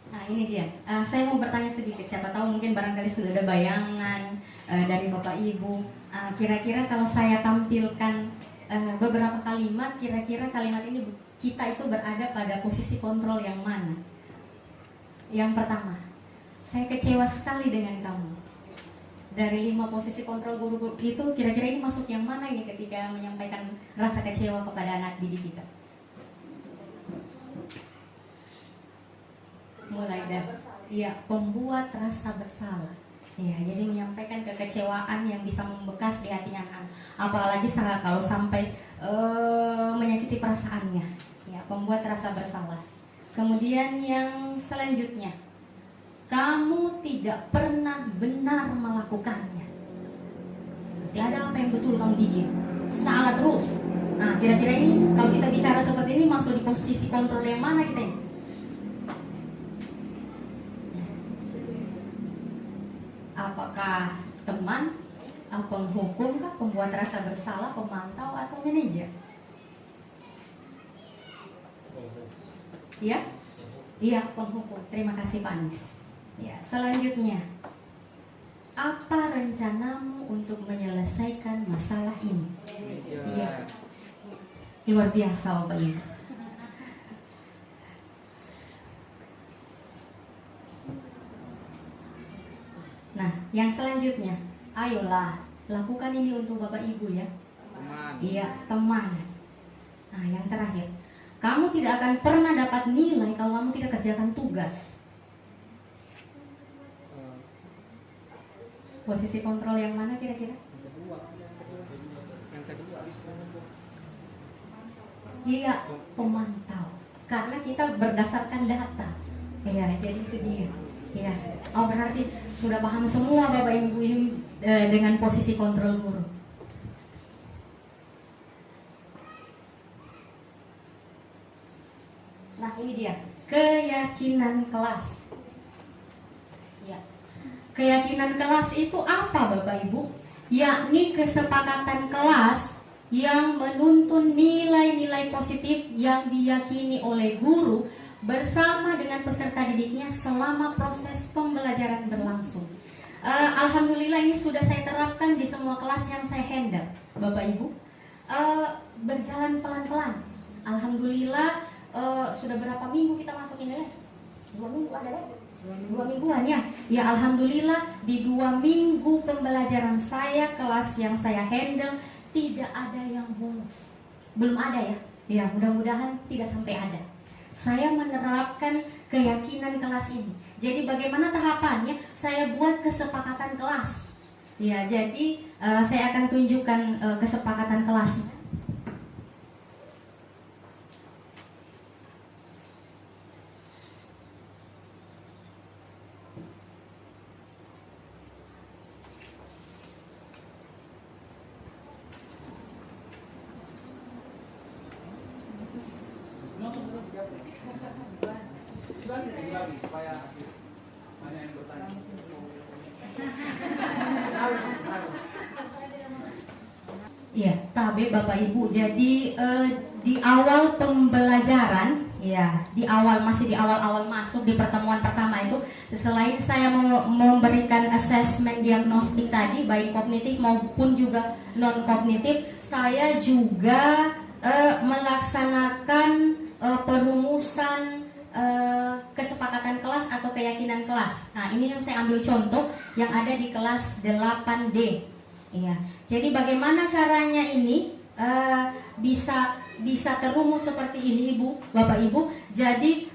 Nah ini dia, saya mau bertanya sedikit, siapa tahu mungkin barangkali sudah ada bayangan dari Bapak Ibu. Kira-kira kalau saya tampilkan beberapa kalimat, kira-kira kalimat ini kita itu berada pada posisi kontrol yang mana? Yang pertama, saya kecewa sekali dengan kamu. Dari 5 posisi kontrol guru itu, kira-kira ini masuk yang mana ini ketika menyampaikan rasa kecewa kepada anak didik kita? Mulai dari pembuat rasa bersalah. Ya, jadi menyampaikan kekecewaan yang bisa membekas di hatinya anak. Apalagi kalau sampai menyakiti perasaannya. Ya, pembuat rasa bersalah. Kemudian yang selanjutnya, kamu tidak pernah benar melakukannya. Tidak ada apa yang betul kamu bikin. salah terus. Nah, kira-kira ini kalau kita bicara seperti ini masuk di posisi kontrol yang mana kita ini? Apakah teman, penghukum kah, pembuat rasa bersalah, pemantau, atau manajer? Ya? Iya, penghukum. Terima kasih Pak Anies. Ya, selanjutnya, apa rencanamu untuk menyelesaikan masalah ini? Iya, luar biasa Bapak Ibu. Nah, yang selanjutnya, ayolah lakukan ini untuk Bapak Ibu ya. Teman. Iya, teman. Nah, yang terakhir, kamu tidak akan pernah dapat nilai kalau kamu tidak kerjakan tugas. Posisi kontrol yang mana kira-kira? Yang kedua. Iya, pemantau. Karena kita berdasarkan data. Iya, jadi itu dia. Iya. Oh, berarti sudah paham semua Bapak Ibu ini dengan posisi kontrol guru. Nah, ini dia, keyakinan kelas. Ya. Keyakinan kelas itu apa Bapak Ibu? Yakni kesepakatan kelas yang menuntun nilai-nilai positif yang diyakini oleh guru bersama dengan peserta didiknya selama proses pembelajaran berlangsung. Alhamdulillah ini sudah saya terapkan di semua kelas yang saya handle, Bapak Ibu. Berjalan pelan-pelan. Alhamdulillah sudah berapa minggu kita masuk ini? 2 minggu ada ya? 2 mingguan ya. Ya alhamdulillah di 2 minggu pembelajaran saya, kelas yang saya handle tidak ada yang bolos. Belum ada ya. Ya mudah-mudahan tidak sampai ada. Saya menerapkan keyakinan kelas ini. Jadi bagaimana tahapannya? Saya buat kesepakatan kelas. Ya, jadi saya akan tunjukkan kesepakatan kelasnya. Ya, tabe Bapak Ibu. Jadi di awal pembelajaran, ya, masih di awal masuk di pertemuan pertama itu, selain saya memberikan asesmen diagnostik tadi, baik kognitif maupun juga non kognitif, saya juga melaksanakan perumusan kesepakatan kelas atau keyakinan kelas. Nah, ini yang saya ambil contoh yang ada di kelas 8D. Iya. Jadi bagaimana caranya ini bisa terumus seperti ini, Ibu, Bapak Ibu. Jadi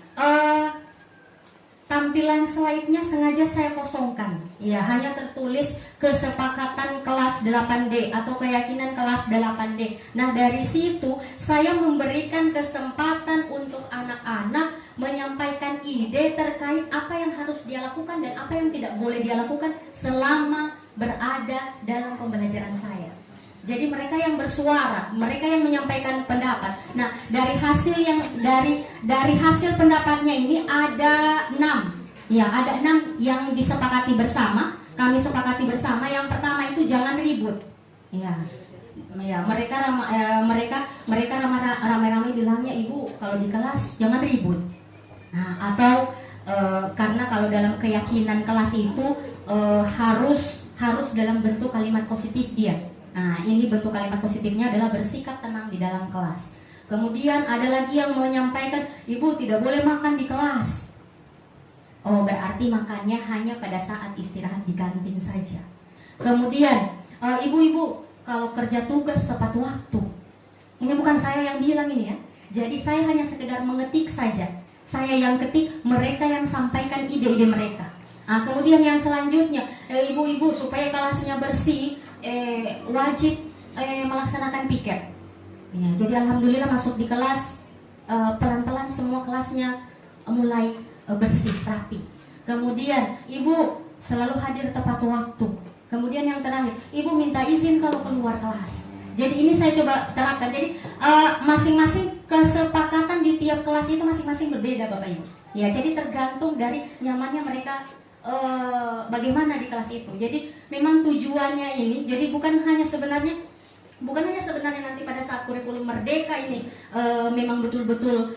tampilan slide-nya sengaja saya kosongkan. Ya, hanya tertulis kesepakatan kelas 8D atau keyakinan kelas 8D. Nah, dari situ saya memberikan kesempatan untuk anak-anak menyampaikan ide terkait apa yang harus dia lakukan dan apa yang tidak boleh dia lakukan selama berada dalam pembelajaran saya. Jadi mereka yang bersuara, mereka yang menyampaikan pendapat. Nah, dari hasil pendapatnya ini ada 6. Ya, ada 6 yang disepakati bersama. Kami sepakati bersama. Yang pertama itu jangan ribut. Ya, mereka ramai-ramai bilangnya, Ibu, kalau di kelas jangan ribut. Nah, atau karena kalau dalam keyakinan kelas itu harus dalam bentuk kalimat positif dia. Nah, ini bentuk kalimat positifnya adalah bersikap tenang di dalam kelas. Kemudian ada lagi yang menyampaikan, Ibu tidak boleh makan di kelas. Oh, berarti makannya hanya pada saat istirahat di kantin saja. Kemudian, Ibu-ibu kalau kerja tugas tepat waktu. Ini bukan saya yang bilang ini ya. Jadi saya hanya sekedar mengetik saja. Saya yang ketik, mereka yang sampaikan ide-ide mereka. Nah, kemudian yang selanjutnya, ibu-ibu supaya kelasnya bersih, wajib melaksanakan piket. Ya, jadi alhamdulillah masuk di kelas pelan-pelan semua kelasnya mulai bersih, rapi. Kemudian ibu selalu hadir tepat waktu. Kemudian yang terakhir, ibu minta izin kalau keluar kelas. Jadi ini saya coba terapkan. Jadi masing-masing kesepakatan di tiap kelas itu masing-masing berbeda Bapak Ibu. Ya, jadi tergantung dari nyamannya mereka bagaimana di kelas itu. Jadi memang tujuannya ini, jadi bukan hanya sebenarnya nanti pada saat kurikulum merdeka ini memang betul-betul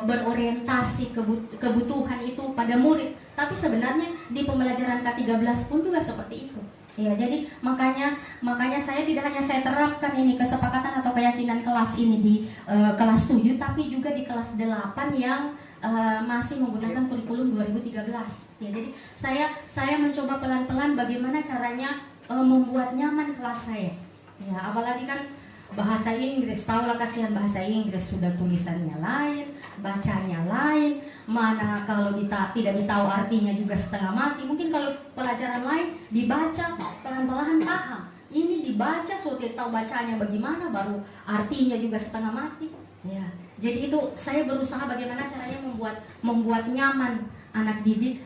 berorientasi kebutuhan itu pada murid, tapi sebenarnya di pembelajaran K13 pun juga seperti itu. Ya, jadi makanya saya tidak hanya saya terapkan ini kesepakatan atau keyakinan kelas ini di kelas 7, tapi juga di kelas 8 yang masih menggunakan kurikulum 2013. Ya, jadi saya mencoba pelan-pelan bagaimana caranya membuat nyaman kelas saya. Ya, apalagi kan bahasa Inggris, tahulah kasihan bahasa Inggris, sudah tulisannya lain, bacanya lain, mana kalau tidak ditahu artinya juga setengah mati. Mungkin kalau pelajaran lain dibaca pelan-pelan paham, ini dibaca sudah tahu bacanya bagaimana, baru artinya juga setengah mati. Ya, jadi itu saya berusaha bagaimana caranya membuat nyaman anak didik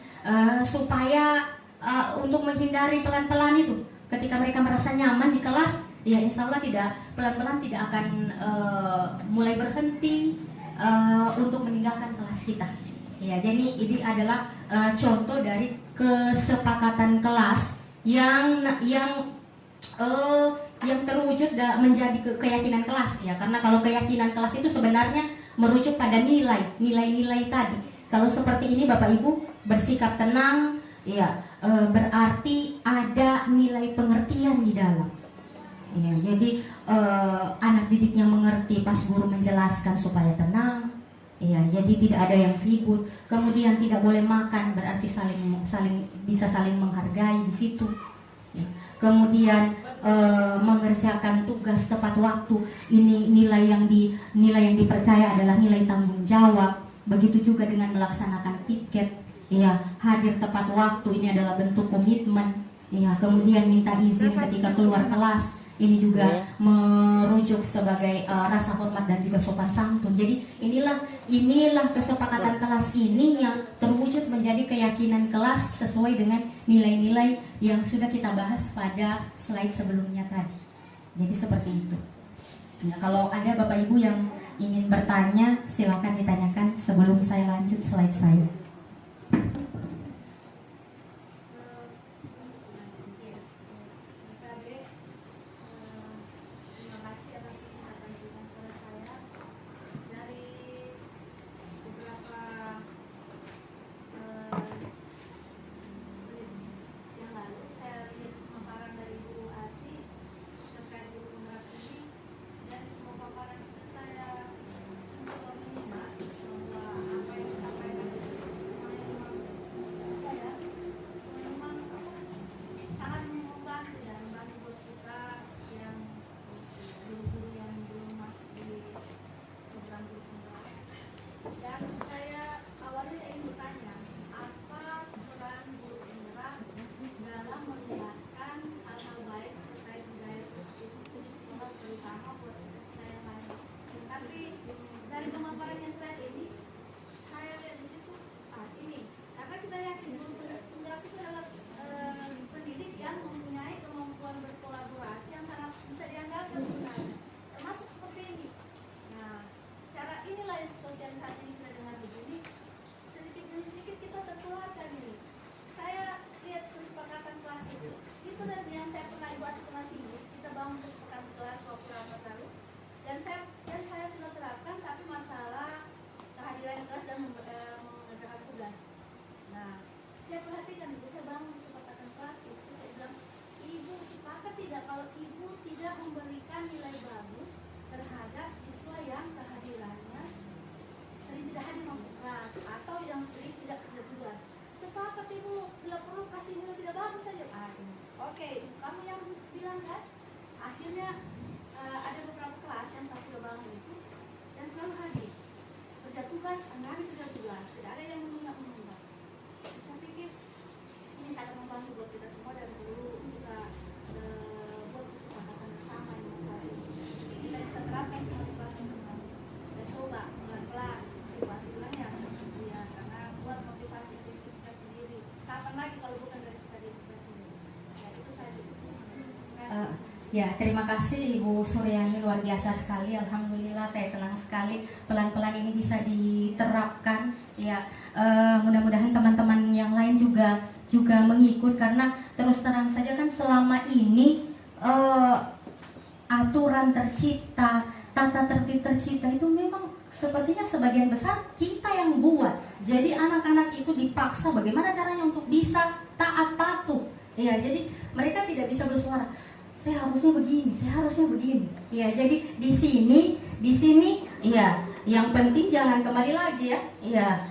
supaya untuk menghindari pelan-pelan itu. Ketika mereka merasa nyaman di kelas, ya insya Allah pelan-pelan tidak akan mulai berhenti untuk meninggalkan kelas kita. Ya, jadi ini adalah contoh dari kesepakatan kelas yang terwujud menjadi keyakinan kelas, ya. Karena kalau keyakinan kelas itu sebenarnya merujuk pada nilai-nilai tadi. Kalau seperti ini Bapak Ibu bersikap tenang, ya, berarti ada nilai pengertian di dalam. Ya, jadi anak didiknya mengerti pas guru menjelaskan supaya tenang. Ya, jadi tidak ada yang ribut. Kemudian tidak boleh makan, berarti bisa saling menghargai di situ. Ya. Kemudian mengerjakan tugas tepat waktu. Ini nilai yang dipercaya adalah nilai tanggung jawab. Begitu juga dengan melaksanakan piket. Ya, hadir tepat waktu ini adalah bentuk komitmen. Ya, kemudian minta izin ketika keluar kelas. Ini juga merujuk sebagai rasa hormat dan juga sopan santun. Jadi inilah kesepakatan kelas ini yang terwujud menjadi keyakinan kelas sesuai dengan nilai-nilai yang sudah kita bahas pada slide sebelumnya tadi. Jadi seperti itu. Nah, kalau ada Bapak Ibu yang ingin bertanya, silakan ditanyakan sebelum saya lanjut slide saya. Ya, terima kasih Ibu Suryani, luar biasa sekali. Alhamdulillah, saya senang sekali pelan-pelan ini bisa diterapkan. Ya, mudah-mudahan teman-teman yang lain juga mengikut, karena terus terang saja kan selama ini aturan tercipta, tata tertib tercipta itu memang sepertinya sebagian besar kita yang buat. Jadi anak-anak itu dipaksa bagaimana caranya untuk bisa taat patuh. Ya, jadi mereka tidak bisa bersuara. Saya harusnya begini, saya harusnya begini. Ya, jadi di sini, ya, yang penting jangan kembali lagi ya. Ya,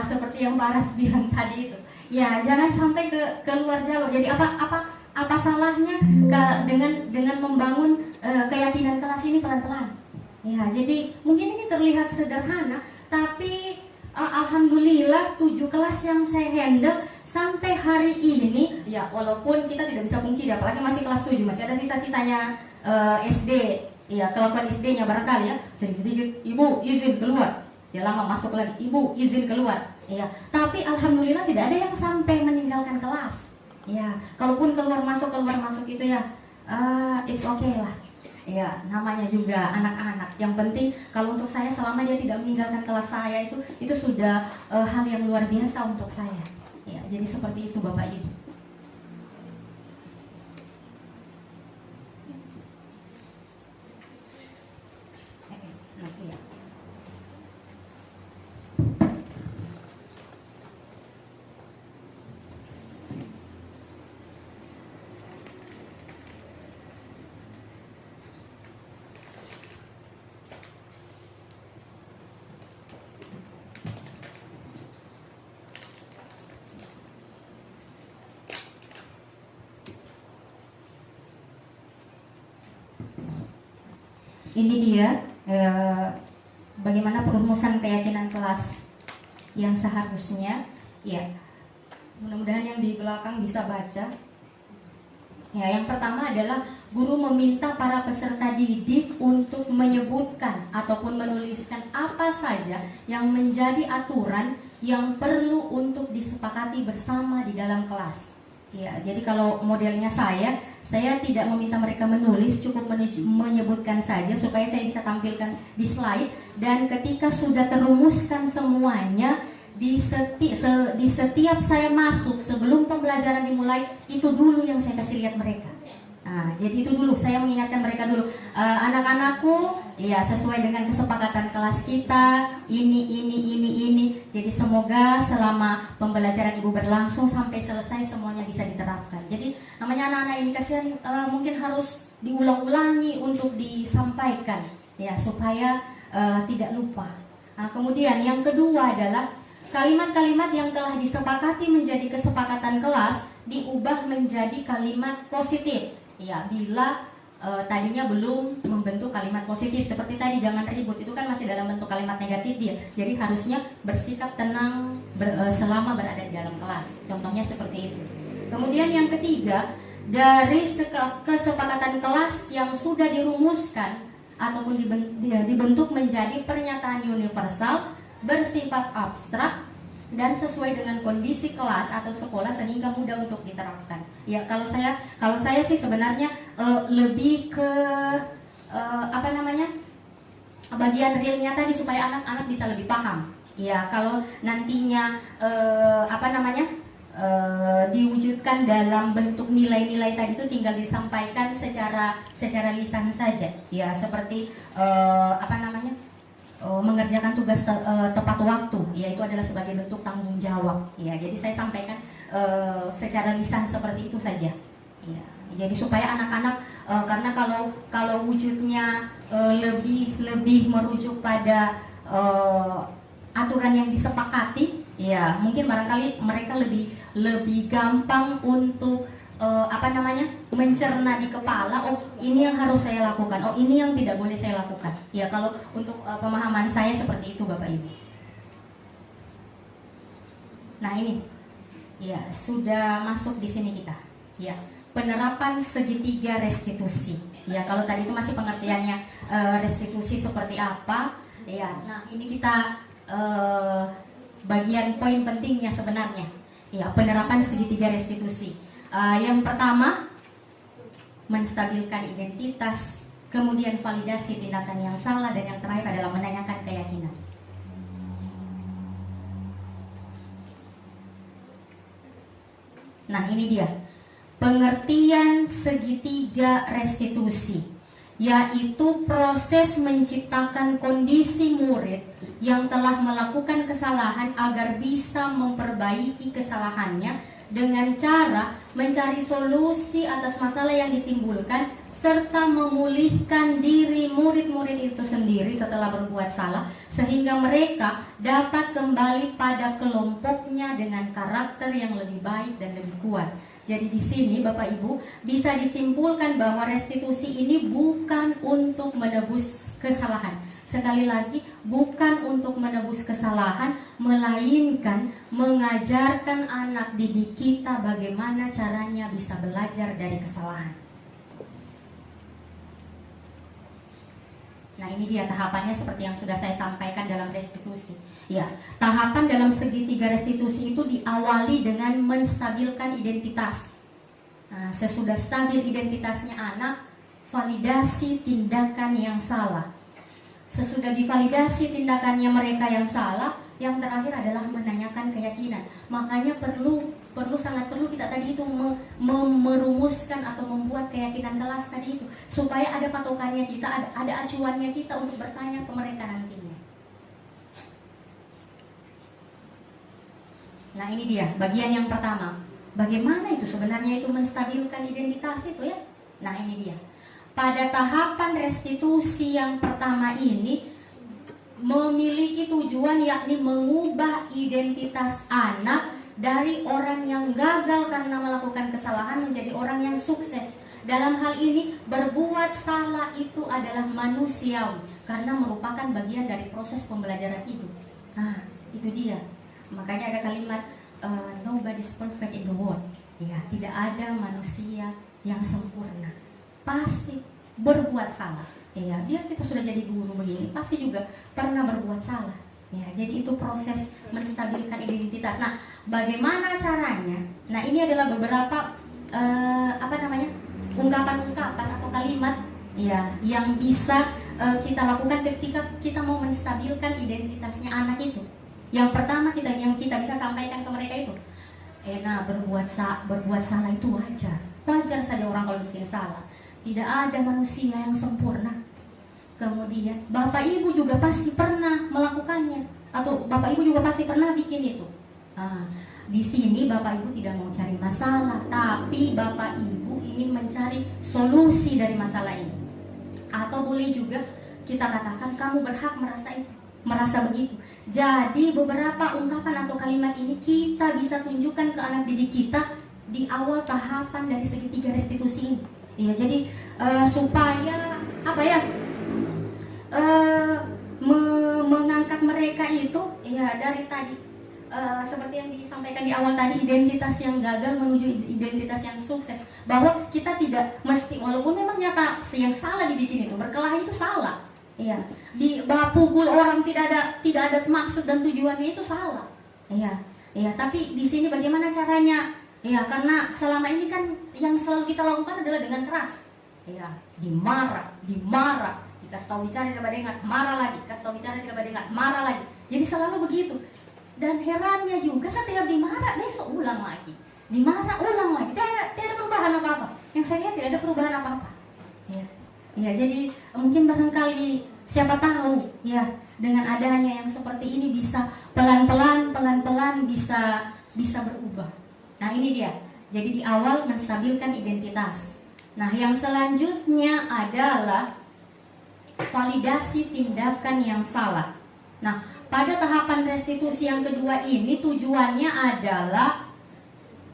seperti yang Pak Aras bilang tadi itu. Ya, jangan sampai keluar jalur. Jadi apa salahnya dengan membangun keyakinan kelas ini pelan-pelan. Ya, jadi mungkin ini terlihat sederhana, tapi alhamdulillah 7 kelas yang saya handle sampai hari ini, ya walaupun kita tidak bisa pungkiri, apalagi masih kelas 7, masih ada sisa-sisanya SD, ya kelakuan SD-nya barangkali ya, sedikit-sedikit, ibu izin keluar, ya lama masuk lagi, ibu izin keluar, ya. Tapi alhamdulillah tidak ada yang sampai meninggalkan kelas, ya. Kalaupun keluar masuk itu ya, it's okay lah. Ya, namanya juga anak-anak. Yang penting kalau untuk saya selama dia tidak meninggalkan kelas saya itu sudah hal yang luar biasa untuk saya. Ya, jadi seperti itu Bapak Ibu. Oke, ya. Ini dia bagaimana perumusan keyakinan kelas yang seharusnya. Ya, mudah-mudahan yang di belakang bisa baca. Ya, yang pertama adalah guru meminta para peserta didik untuk menyebutkan ataupun menuliskan apa saja yang menjadi aturan yang perlu untuk disepakati bersama di dalam kelas. Ya, jadi kalau modelnya saya tidak meminta mereka menulis, cukup menyebutkan saja supaya saya bisa tampilkan di slide. Dan ketika sudah terumuskan semuanya, di setiap saya masuk sebelum pembelajaran dimulai, itu dulu yang saya kasih lihat mereka. Nah, jadi itu dulu saya mengingatkan mereka dulu, anak-anakku, ya sesuai dengan kesepakatan kelas kita, ini. Jadi semoga selama pembelajaran Ibu berlangsung sampai selesai semuanya bisa diterapkan. Jadi namanya anak-anak ini kasihan, mungkin harus diulang-ulangi untuk disampaikan, ya supaya tidak lupa. Nah, kemudian yang kedua adalah kalimat-kalimat yang telah disepakati menjadi kesepakatan kelas diubah menjadi kalimat positif. Ya, bila tadinya belum membentuk kalimat positif seperti tadi, jangan ribut, itu kan masih dalam bentuk kalimat negatif dia. Jadi harusnya bersikap tenang selama berada di dalam kelas. Contohnya seperti itu. Kemudian yang ketiga, dari kesepakatan kelas yang sudah dirumuskan ataupun dibentuk menjadi pernyataan universal bersifat abstrak dan sesuai dengan kondisi kelas atau sekolah sehingga mudah untuk diterapkan. Ya, kalau saya sih sebenarnya lebih ke bagian realnya tadi supaya anak-anak bisa lebih paham. Ya, kalau nantinya diwujudkan dalam bentuk nilai-nilai tadi itu tinggal disampaikan secara lisan saja. Ya, seperti mengerjakan tugas tepat waktu, yaitu adalah sebagai bentuk tanggung jawab. Ya, jadi saya sampaikan secara lisan seperti itu saja. Ya, jadi supaya anak-anak karena kalau wujudnya lebih merujuk pada aturan yang disepakati, ya mungkin barangkali mereka lebih gampang untuk mencerna di kepala, oh ini yang harus saya lakukan, oh ini yang tidak boleh saya lakukan. Ya, kalau untuk pemahaman saya seperti itu Bapak Ibu. Nah, ini ya sudah masuk di sini kita. Ya, penerapan segitiga restitusi. Ya, kalau tadi itu masih pengertiannya restitusi seperti apa. Ya, nah ini kita bagian poin pentingnya sebenarnya. Ya, penerapan segitiga restitusi. Yang pertama, menstabilkan identitas, kemudian validasi tindakan yang salah, dan yang terakhir adalah menanyakan keyakinan. Nah, ini dia pengertian segitiga restitusi, yaitu proses menciptakan kondisi murid yang telah melakukan kesalahan agar bisa memperbaiki kesalahannya dengan cara mencari solusi atas masalah yang ditimbulkan serta memulihkan diri murid-murid itu sendiri setelah berbuat salah, sehingga mereka dapat kembali pada kelompoknya dengan karakter yang lebih baik dan lebih kuat. Jadi di sini Bapak Ibu bisa disimpulkan bahwa restitusi ini bukan untuk menebus kesalahan. Sekali lagi, bukan untuk menebus kesalahan, melainkan mengajarkan anak didik kita bagaimana caranya bisa belajar dari kesalahan. Nah, ini dia tahapannya seperti yang sudah saya sampaikan dalam restitusi. Ya, tahapan dalam segitiga restitusi itu diawali dengan menstabilkan identitas. Nah, sesudah stabil identitasnya anak, validasi tindakan yang salah. Sesudah divalidasi tindakannya mereka yang salah, yang terakhir adalah menanyakan keyakinan. Makanya sangat perlu kita tadi itu merumuskan atau membuat keyakinan kelas tadi itu, supaya ada patokannya kita, ada acuannya kita untuk bertanya ke mereka nantinya. Nah, ini dia bagian yang pertama. Bagaimana itu sebenarnya itu menstabilkan identitas itu ya? Nah, ini dia. Pada tahapan restitusi yang pertama ini memiliki tujuan, yakni mengubah identitas anak dari orang yang gagal karena melakukan kesalahan menjadi orang yang sukses. Dalam hal ini berbuat salah itu adalah manusiawi karena merupakan bagian dari proses pembelajaran hidup. Nah, itu dia. Makanya ada kalimat nobody's perfect in the world. Ya, tidak ada manusia yang sempurna. Pasti berbuat salah. Ya, biar kita sudah jadi guru begini, pasti juga pernah berbuat salah. Ya, jadi itu proses menstabilkan identitas. Nah, bagaimana caranya? Nah, ini adalah beberapa ungkapan-ungkapan atau kalimat ya yang bisa kita lakukan ketika kita mau menstabilkan identitasnya anak itu. Yang pertama yang kita bisa sampaikan ke mereka itu, berbuat salah itu wajar. Wajar saja orang kalau bikin salah. Tidak ada manusia yang sempurna. Kemudian Bapak Ibu juga pasti pernah melakukannya, atau Bapak Ibu juga pasti pernah bikin itu. Nah, di sini Bapak Ibu tidak mau cari masalah, tapi Bapak Ibu ingin mencari solusi dari masalah ini. Atau boleh juga kita katakan kamu berhak merasa begitu. Jadi beberapa ungkapan atau kalimat ini kita bisa tunjukkan ke anak didik kita di awal tahapan dari segitiga restitusi ini. Ya, jadi supaya mengangkat mereka itu ya dari tadi seperti yang disampaikan di awal tadi, identitas yang gagal menuju identitas yang sukses. Bahwa kita tidak mesti, walaupun memang nyata yang salah dibikin itu, berkelahi itu salah. Iya, pukul orang tidak ada maksud dan tujuannya itu salah. Iya, tapi di sini bagaimana caranya? Ya, karena selama ini kan yang selalu kita lakukan adalah dengan keras. Ya, dimarah, dikasih tahu bicara tidak pada ingat, marah lagi, kasih tahu bicara tidak pada ingat, marah lagi. Jadi selalu begitu. Dan herannya juga setiap dimarah besok ulang lagi, dimarah ulang lagi. Tidak ada perubahan apa-apa. Yang saya lihat tidak ada perubahan apa-apa. Ya, jadi mungkin barangkali siapa tahu ya dengan adanya yang seperti ini bisa pelan-pelan bisa berubah. Nah, ini dia. Jadi di awal menstabilkan identitas. Nah, yang selanjutnya adalah validasi tindakan yang salah. Nah, pada tahapan restitusi yang kedua ini tujuannya adalah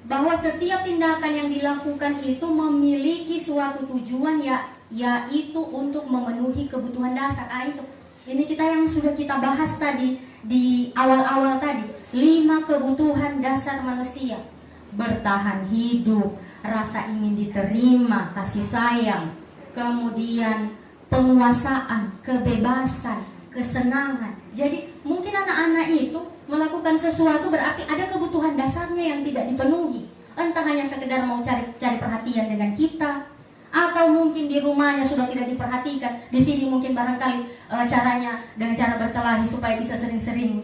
bahwa setiap tindakan yang dilakukan itu memiliki suatu tujuan yaitu untuk memenuhi kebutuhan dasar. Itu. Ini yang sudah kita bahas tadi di awal-awal tadi. 5 kebutuhan dasar manusia. Bertahan hidup, rasa ingin diterima, kasih sayang, kemudian penguasaan, kebebasan, kesenangan. Jadi mungkin anak-anak itu melakukan sesuatu berarti ada kebutuhan dasarnya yang tidak dipenuhi. Entah hanya sekedar mau cari perhatian dengan kita, atau mungkin di rumahnya sudah tidak diperhatikan. Di sini mungkin barangkali caranya dengan cara berkelahi supaya bisa sering-sering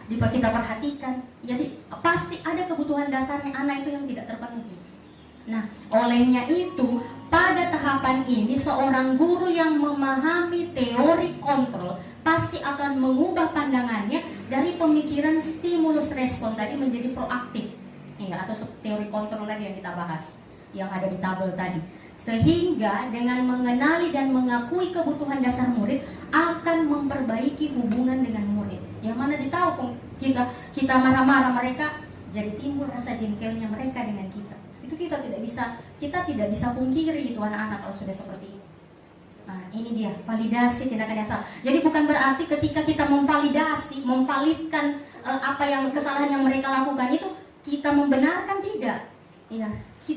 kita perhatikan. Jadi pasti ada kebutuhan dasarnya anak itu yang tidak terpenuhi. Nah, olehnya itu pada tahapan ini seorang guru yang memahami teori kontrol pasti akan mengubah pandangannya dari pemikiran stimulus respon tadi menjadi proaktif. Ya, atau teori kontrol tadi yang kita bahas, yang ada di tabel tadi. Sehingga dengan mengenali dan mengakui kebutuhan dasar murid akan memperbaiki hubungan dengan murid. Yang mana ditahu kita marah-marah mereka, jadi timbul rasa jengkelnya mereka dengan kita. Itu kita tidak bisa pungkiri itu anak-anak kalau sudah seperti itu. Nah, ini dia validasi tindakan yang salah. Jadi bukan berarti ketika kita memvalidkan apa yang kesalahan yang mereka lakukan itu kita membenarkan, tidak. Ya,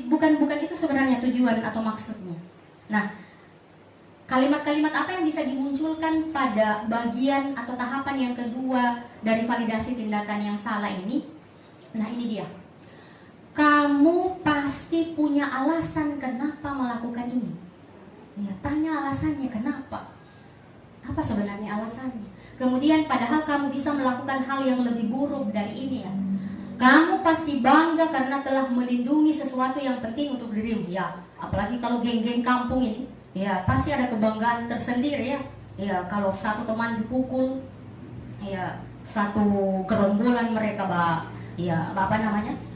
bukan itu sebenarnya tujuan atau maksudnya. Nah, kalimat-kalimat apa yang bisa dimunculkan pada bagian atau tahapan yang kedua dari validasi tindakan yang salah ini? Nah, ini dia. Kamu pasti punya alasan kenapa melakukan ini. Ya, tanya alasannya kenapa. Apa sebenarnya alasannya? Kemudian padahal kamu bisa melakukan hal yang lebih buruk dari ini ya. Kamu pasti bangga karena telah melindungi sesuatu yang penting untuk dirimu. Ya, apalagi kalau geng-geng kampung ini, ya pasti ada kebanggaan tersendiri ya. Ya, kalau satu teman dipukul, ya satu gerombolan mereka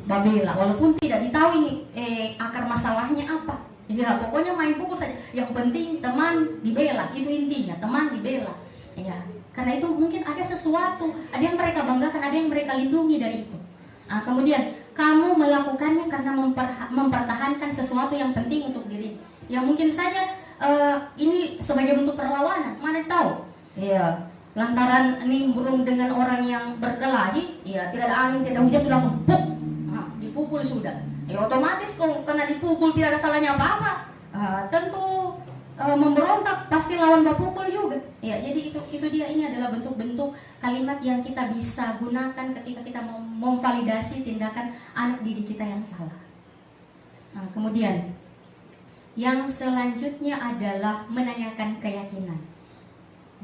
babela, walaupun tidak ditahu ini akar masalahnya apa. Ya, pokoknya main pukul saja. Yang penting teman dibela, itu intinya, teman dibela. Ya, karena itu mungkin ada sesuatu, ada yang mereka banggakan, ada yang mereka lindungi dari itu. Nah, kemudian kamu melakukannya karena mempertahankan sesuatu yang penting untuk diri. Ya mungkin saja ini sebagai bentuk perlawanan, mana tahu. Ya, lantaran nimbrung dengan orang yang berkelahi, ya tidak ada angin, tidak ada hujan, sudah empuk, dipukul sudah. Ya otomatis kalau kena dipukul tidak ada salahnya apa-apa, tentu memberontak, pasti lawan pukul juga. Ya, jadi itu dia, ini adalah bentuk-bentuk kalimat yang kita bisa gunakan ketika kita mau memvalidasi tindakan anak didik kita yang salah. Nah, kemudian yang selanjutnya adalah menanyakan keyakinan.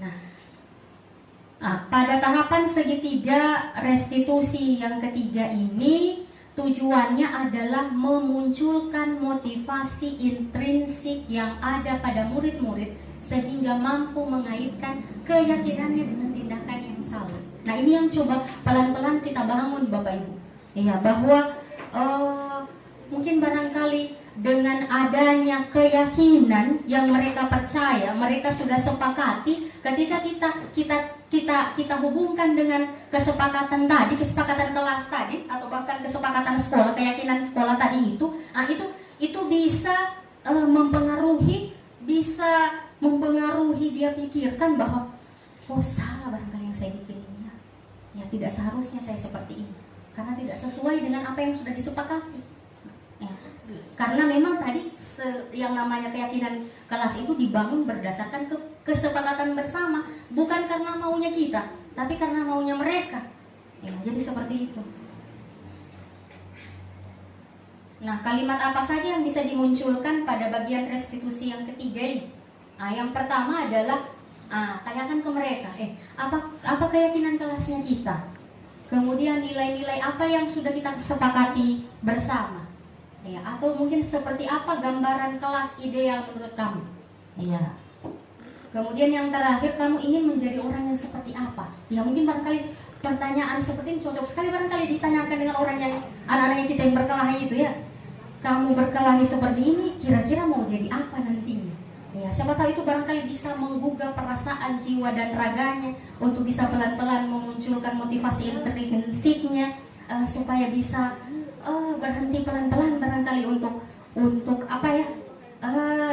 Nah, pada tahapan segitiga restitusi yang ketiga ini tujuannya adalah memunculkan motivasi intrinsik yang ada pada murid-murid sehingga mampu mengaitkan keyakinannya dengan tindakan yang salah. Nah, ini yang coba pelan-pelan kita bangun Bapak Ibu. Ya, bahwa mungkin barangkali dengan adanya keyakinan yang mereka percaya, mereka sudah sepakati, ketika kita hubungkan dengan kesepakatan tadi, kesepakatan kelas tadi, atau bahkan kesepakatan sekolah, keyakinan sekolah tadi itu bisa mempengaruhi dia pikirkan bahwa salah barangkali yang saya bikin ini, ya tidak seharusnya saya seperti ini, karena tidak sesuai dengan apa yang sudah disepakati. Karena memang tadi yang namanya keyakinan kelas itu dibangun berdasarkan kesepakatan bersama, bukan karena maunya kita, tapi karena maunya mereka. Ya, jadi seperti itu. Nah, kalimat apa saja yang bisa dimunculkan pada bagian restitusi yang ketiga ini? Yang pertama adalah tanyakan ke mereka, apa keyakinan kelasnya kita? Kemudian nilai-nilai apa yang sudah kita sepakati bersama? Ya, atau mungkin seperti apa gambaran kelas ideal menurut kamu? Ya. Kemudian yang terakhir, kamu ingin menjadi orang yang seperti apa? Ya, mungkin barangkali pertanyaan seperti ini cocok sekali barangkali ditanyakan dengan orang yang anak-anak kita yang berkelahi itu ya. Kamu berkelahi seperti ini, kira-kira mau jadi apa nantinya? Ya, siapa tahu itu barangkali bisa menggugah perasaan jiwa dan raganya untuk bisa pelan-pelan memunculkan motivasi intrinsiknya supaya bisa berhenti pelan-pelan barangkali untuk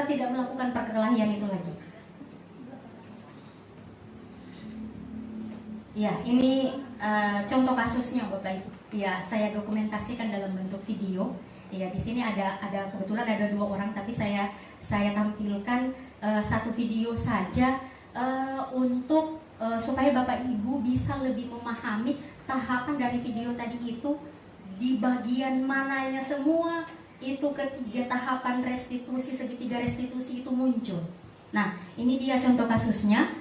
tidak melakukan perkelahian itu lagi. Ya, ini contoh kasusnya Bapak Ibu. Ya, saya dokumentasikan dalam bentuk video. Ya, di sini ada kebetulan ada 2 orang, tapi saya tampilkan satu video saja untuk supaya Bapak Ibu bisa lebih memahami tahapan dari video tadi itu, di bagian mananya semua itu ketiga tahapan restitusi, segitiga restitusi itu muncul. Nah, ini dia contoh kasusnya.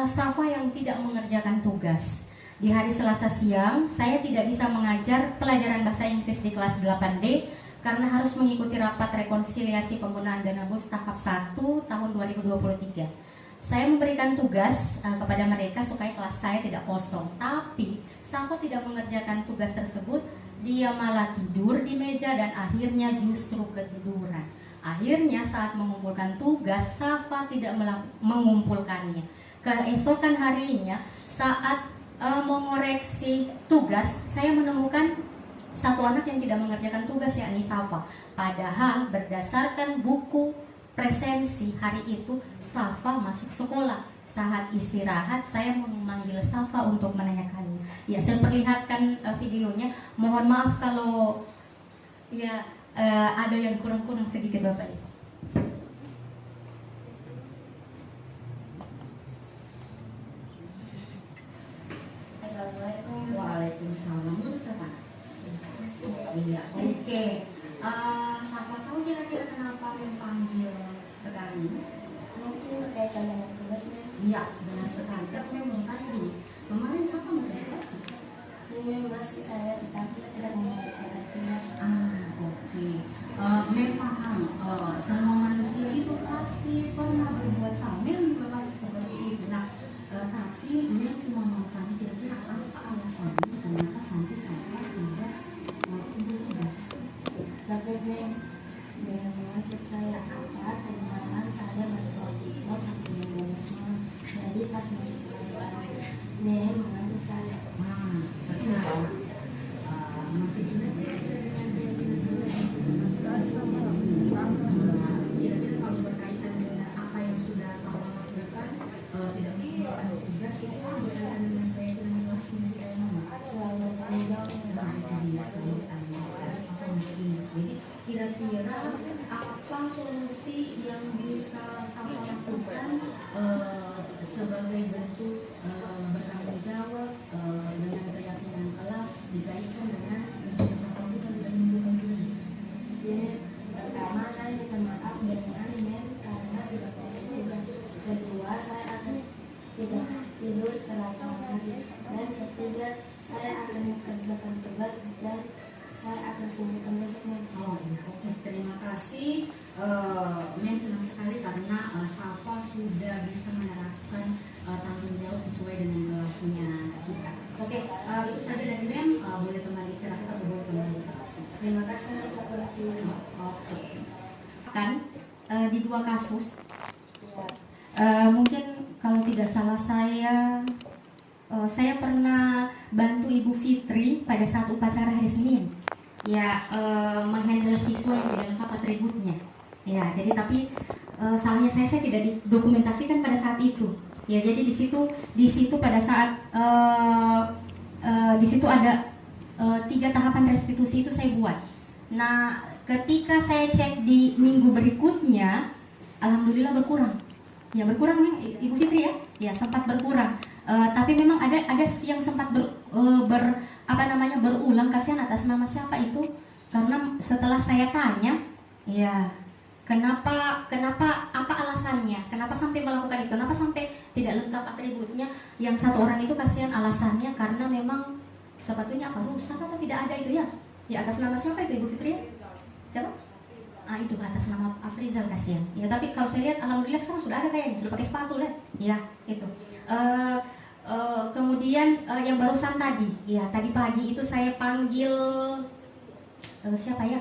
Safa yang tidak mengerjakan tugas. Di hari Selasa siang, saya tidak bisa mengajar pelajaran bahasa Inggris di kelas 8D karena harus mengikuti rapat rekonsiliasi penggunaan dana BOS tahap 1 tahun 2023. Saya memberikan tugas kepada mereka supaya kelas saya tidak kosong. Tapi Safa tidak mengerjakan tugas tersebut, dia malah tidur di meja dan akhirnya justru ketiduran. Akhirnya saat mengumpulkan tugas, Safa tidak mengumpulkannya. Keesokan harinya saat mengoreksi tugas, saya menemukan satu anak yang tidak mengerjakan tugas, yakni Safa. Padahal berdasarkan buku presensi hari itu Safa masuk sekolah. Saat istirahat saya memanggil Safa untuk menanyakannya. Ya, saya perlihatkan videonya. Mohon maaf kalau ya ada yang kurang-kurang sedikit Bapak Ibu. Assalamualaikum. Waalaikumsalam. Iya, oke. Safa tahu kira-kira kenapa memanggil sekali? Mungkin berkaitan dengan tugasnya. Iya, benar sekali. Tapi memang tadi kemarin Safa masih di kelas. Ini masih saya, tetapi saya tidak mengerjakan tugas. Oke. Memang semua manusia itu pasti pernah berbuat sama, juga pasti seperti itu. Nah, tapi memang cuma mau tanya kira-kira apa alasannya kenapa sampai Safa tidak tugas. Sampai dengan mengangkut saya apa, ternyata saya masih mau sampai dengan malam. Jadi pas masih keluar, dia mengangkut saya. Sekarang masih ingat ya kira-kira kalau berkaitan dengan apa yang sudah Safa lakukan, tidak mengumpulkan tugas, itu berkaitan dengan keyakinan kelasnya di mana? Selalu menjauh. Jadi kira-kira apa solusi yang bisa Safa lakukan sebagai bentuk bertanggung jawab dengan keyakinan kelas dikaitkan dengan yang Safa lakukan tidak menimbulkan tugas? Jadi pertama saya minta maaf dengan men karena tidak boleh tugas. Kedua saya akan tidak tidur terlalu lama. Dan ketiga saya akan mengerjakan tugas dan saya akan kumpulkan besoknya. Oke, terima kasih. Men senang sekali karena Safa sudah bisa menerapkan tanggung jawab sesuai dengan kelasnya kita. Oke, itu saja dari Men. Boleh kembali istirahat atau boleh kembali ke kelas. Terima kasih atas kolaborasinya. Oke. Kan di dua kasus. Ya. Mungkin kalau tidak salah saya pernah bantu Ibu Fitri pada saat upacara hari Senin. Ya, menghandle siswa yang tidak lengkap atributnya. Ya, jadi tapi salahnya saya tidak didokumentasikan pada saat itu. Ya, jadi di situ pada saat di situ ada 3 tahapan restitusi itu saya buat. Nah, ketika saya cek di minggu berikutnya, alhamdulillah berkurang. Ya, berkurang nih Ibu Fitri ya. Ya, sempat berkurang. Tapi memang ada yang sempat berulang. Kasihan atas nama siapa itu? Karena setelah saya tanya, ya kenapa apa alasannya? Kenapa sampai melakukan itu? Kenapa sampai tidak lengkap atributnya? Yang satu orang itu kasihan alasannya karena memang sepatunya apa rusak atau tidak ada itu ya? Ya atas nama siapa itu Ibu Fitri? Siapa? Itu atas nama Afrizal, kasihan. Ya tapi kalau saya lihat alhamdulillah sekarang sudah ada kayaknya, sudah pakai sepatu lah. Ya itu. Kemudian yang barusan tadi, ya tadi pagi itu saya panggil siapa ya?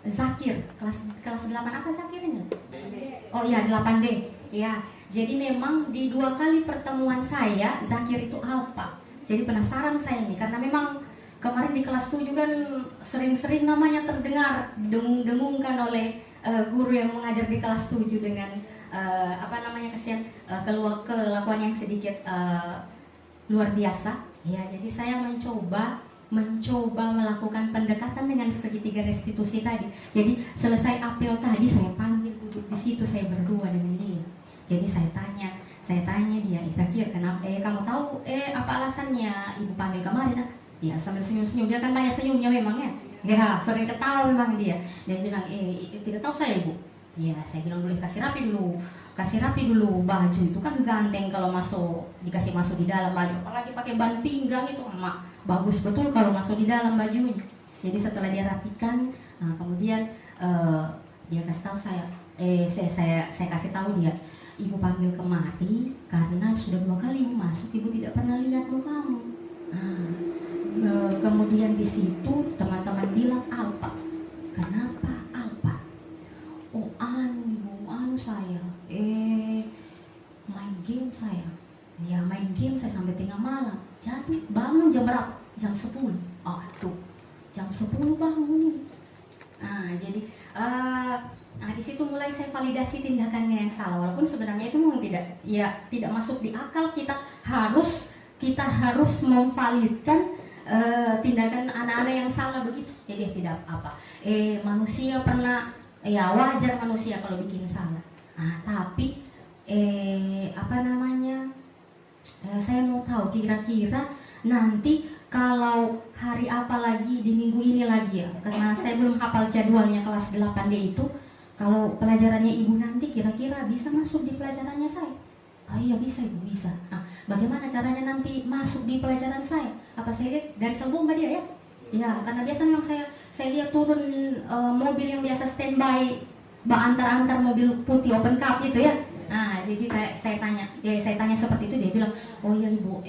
Zakir, kelas 8 apa Zakirnya? Oh iya 8D. Ya, jadi memang di 2 kali pertemuan saya Zakir itu apa? Jadi penasaran saya nih karena memang kemarin di kelas 7 kan sering-sering namanya terdengar dengung-dengungkan oleh guru yang mengajar di kelas 7 dengan kesian kelakuan yang sedikit luar biasa. Ya, jadi saya mencoba melakukan pendekatan dengan segitiga restitusi tadi. Jadi selesai apel tadi saya panggil duduk di situ, saya berdua dengan dia. Jadi saya tanya dia, Zakir, kenapa? Kamu tahu apa alasannya Ibu panggil kemarin? Ya sambil senyum-senyum, dia kan banyak senyumnya memang ya. Ya, sering ketawa memang dia. Dia bilang, tidak tahu saya ibu. Ya, saya bilang boleh kasih rapi dulu. Kasih rapi dulu baju itu kan ganteng kalau masuk, dikasih masuk di dalam baju. Apalagi pakai ban pinggang itu, mak bagus betul kalau masuk di dalam bajunya. Jadi setelah dia rapikan, nah, kemudian dia kasih tahu saya kasih tahu dia, ibu panggil kemari karena sudah 2 kali ibu masuk, ibu tidak pernah lihat mukamu. Kemudian di situ teman-teman bilang Alfa. Kenapa Alfa? Oh anu saya, main game saya. Ya main game saya sampai tengah malam. Jadi bangun jam berapa? Jam 10. Aduh, jam 10 bangun. Jadi di situ mulai saya validasi tindakannya yang salah, walaupun sebenarnya itu memang tidak masuk di akal. Kita harus memvalidkan tindakan anak-anak yang salah begitu. Jadi tidak apa. Manusia pernah, ya wajar manusia kalau bikin salah. Tapi saya mau tahu kira-kira nanti kalau hari apa lagi di minggu ini lagi ya, karena saya belum hafal jadwalnya kelas 8D itu. Kalau pelajarannya ibu nanti kira-kira bisa masuk di pelajarannya saya? Iya bisa ibu, bisa. Bagaimana caranya nanti masuk di pelajaran saya? Apa saya lihat dari Selbomba dia ya? Ya, karena biasa memang saya lihat turun mobil yang biasa standby, antar mobil putih open cup gitu ya. Jadi saya tanya seperti itu, dia bilang, oh ya ibu,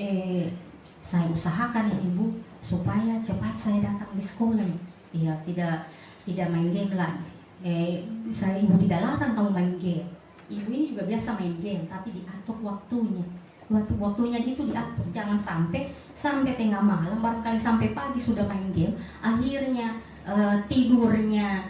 saya usahakan ya ibu supaya cepat saya datang di sekolah. Iya, tidak main game lagi. Ibu tidak larang kamu main game. Ibu ini juga biasa main game, tapi diatur waktunya. Waktunya itu diatur, jangan sampai tengah malam, barangkali sampai pagi sudah main game, akhirnya tidurnya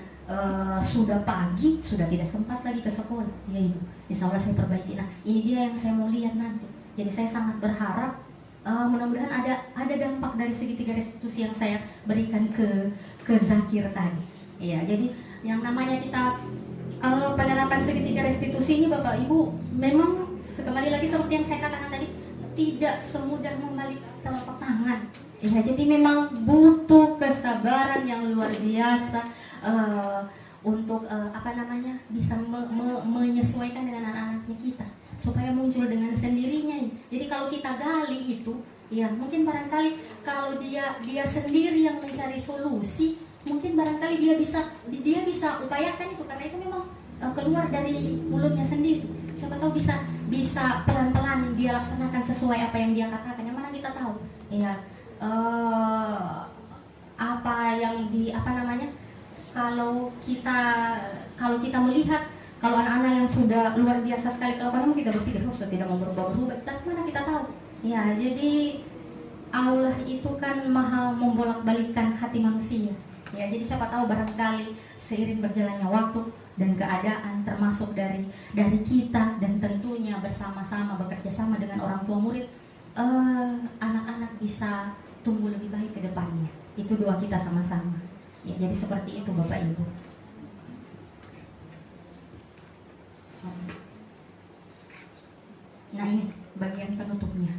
sudah pagi, sudah tidak sempat lagi ke sekolah. Ya ibu, insya Allah saya perbaiki. Nah ini dia yang saya mau lihat nanti. Jadi saya sangat berharap mudah-mudahan ada dampak dari segitiga restitusi yang saya berikan ke Zakir tadi. Ya, jadi yang namanya kita penerapan segitiga restitusi ini Bapak Ibu memang kembali lagi seperti yang saya katakan tadi, tidak semudah membalik telapak tangan. Ya, jadi memang butuh kesabaran yang luar biasa untuk bisa menyesuaikan dengan anak-anaknya kita supaya muncul dengan sendirinya. Jadi kalau kita gali itu, ya mungkin barangkali kalau dia sendiri yang mencari solusi, mungkin barangkali dia bisa upayakan itu, karena itu memang keluar dari mulutnya sendiri. Siapa tahu bisa pelan-pelan dia laksanakan sesuai apa yang dia katakan. Yang mana kita tahu, ya kalau kita melihat kalau anak-anak yang sudah luar biasa sekali kelakuannya, kita berpikir sudah tidak mau berubah-ubah. Tapi mana kita tahu? Ya, jadi Allah itu kan maha membolak-balikkan hati manusia. Ya, jadi siapa tahu barangkali seiring berjalannya waktu dan keadaan, termasuk dari kita dan tentunya bersama-sama bekerja sama dengan orang tua murid, anak-anak bisa tumbuh lebih baik ke depannya. Itu doa kita sama-sama. Ya, jadi seperti itu Bapak Ibu. Nah ini bagian penutupnya.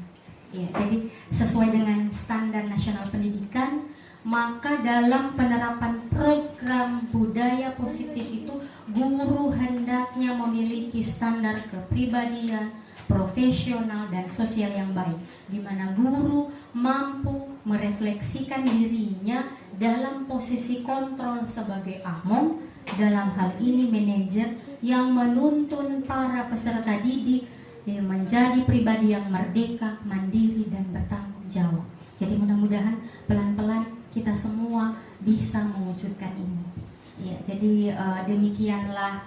Ya, jadi sesuai dengan standar nasional pendidikan, maka dalam penerapan program budaya positif itu guru hendaknya memiliki standar kepribadian, profesional dan sosial yang baik, di mana guru mampu merefleksikan dirinya dalam posisi kontrol sebagai among, dalam hal ini manajer yang menuntun para peserta didik menjadi pribadi yang merdeka, mandiri dan bertanggung jawab. Jadi mudah-mudahan pelan-pelan kita semua bisa mewujudkan ini. Ya, jadi demikianlah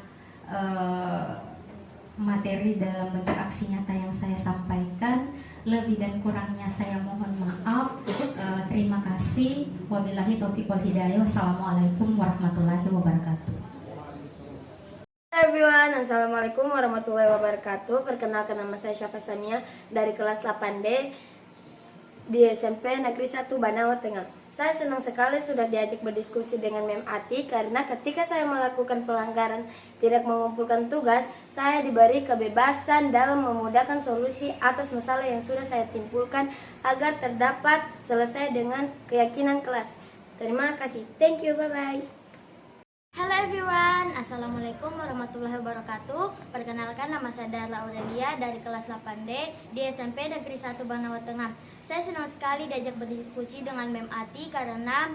materi dalam bentuk aksi nyata yang saya sampaikan. Lebih dan kurangnya saya mohon maaf. Terima kasih. Wabillahi taufiq wal hidayah. Wassalamualaikum warahmatullahi wabarakatuh. Hai everyone, assalamualaikum warahmatullahi wabarakatuh. Perkenalkan, nama saya Syafa Samia dari kelas 8D di SMP Negeri 1 Banawa Tengah. Saya senang sekali sudah diajak berdiskusi dengan Mem Ati, karena ketika saya melakukan pelanggaran tidak mengumpulkan tugas, saya diberi kebebasan dalam memudahkan solusi atas masalah yang sudah saya timbulkan agar terdapat selesai dengan keyakinan kelas. Terima kasih. Thank you. Bye-bye. Hello everyone, Assalamualaikum warahmatullahi wabarakatuh. Perkenalkan, nama saya Darla Aurelia dari kelas 8D di SMP Negeri 1 Banawa Tengah. Saya senang sekali diajak berdiskusi dengan Mem Ati karena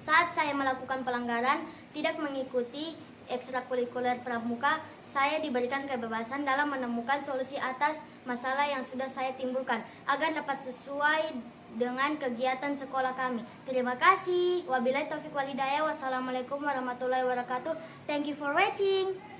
saat saya melakukan pelanggaran tidak mengikuti ekstrakurikuler pramuka, saya diberikan kebebasan dalam menemukan solusi atas masalah yang sudah saya timbulkan agar dapat sesuai dengan kegiatan sekolah kami. Terima kasih. Wabillahi taufiq walhidayah. Wassalamualaikum warahmatullahi wabarakatuh. Thank you for watching.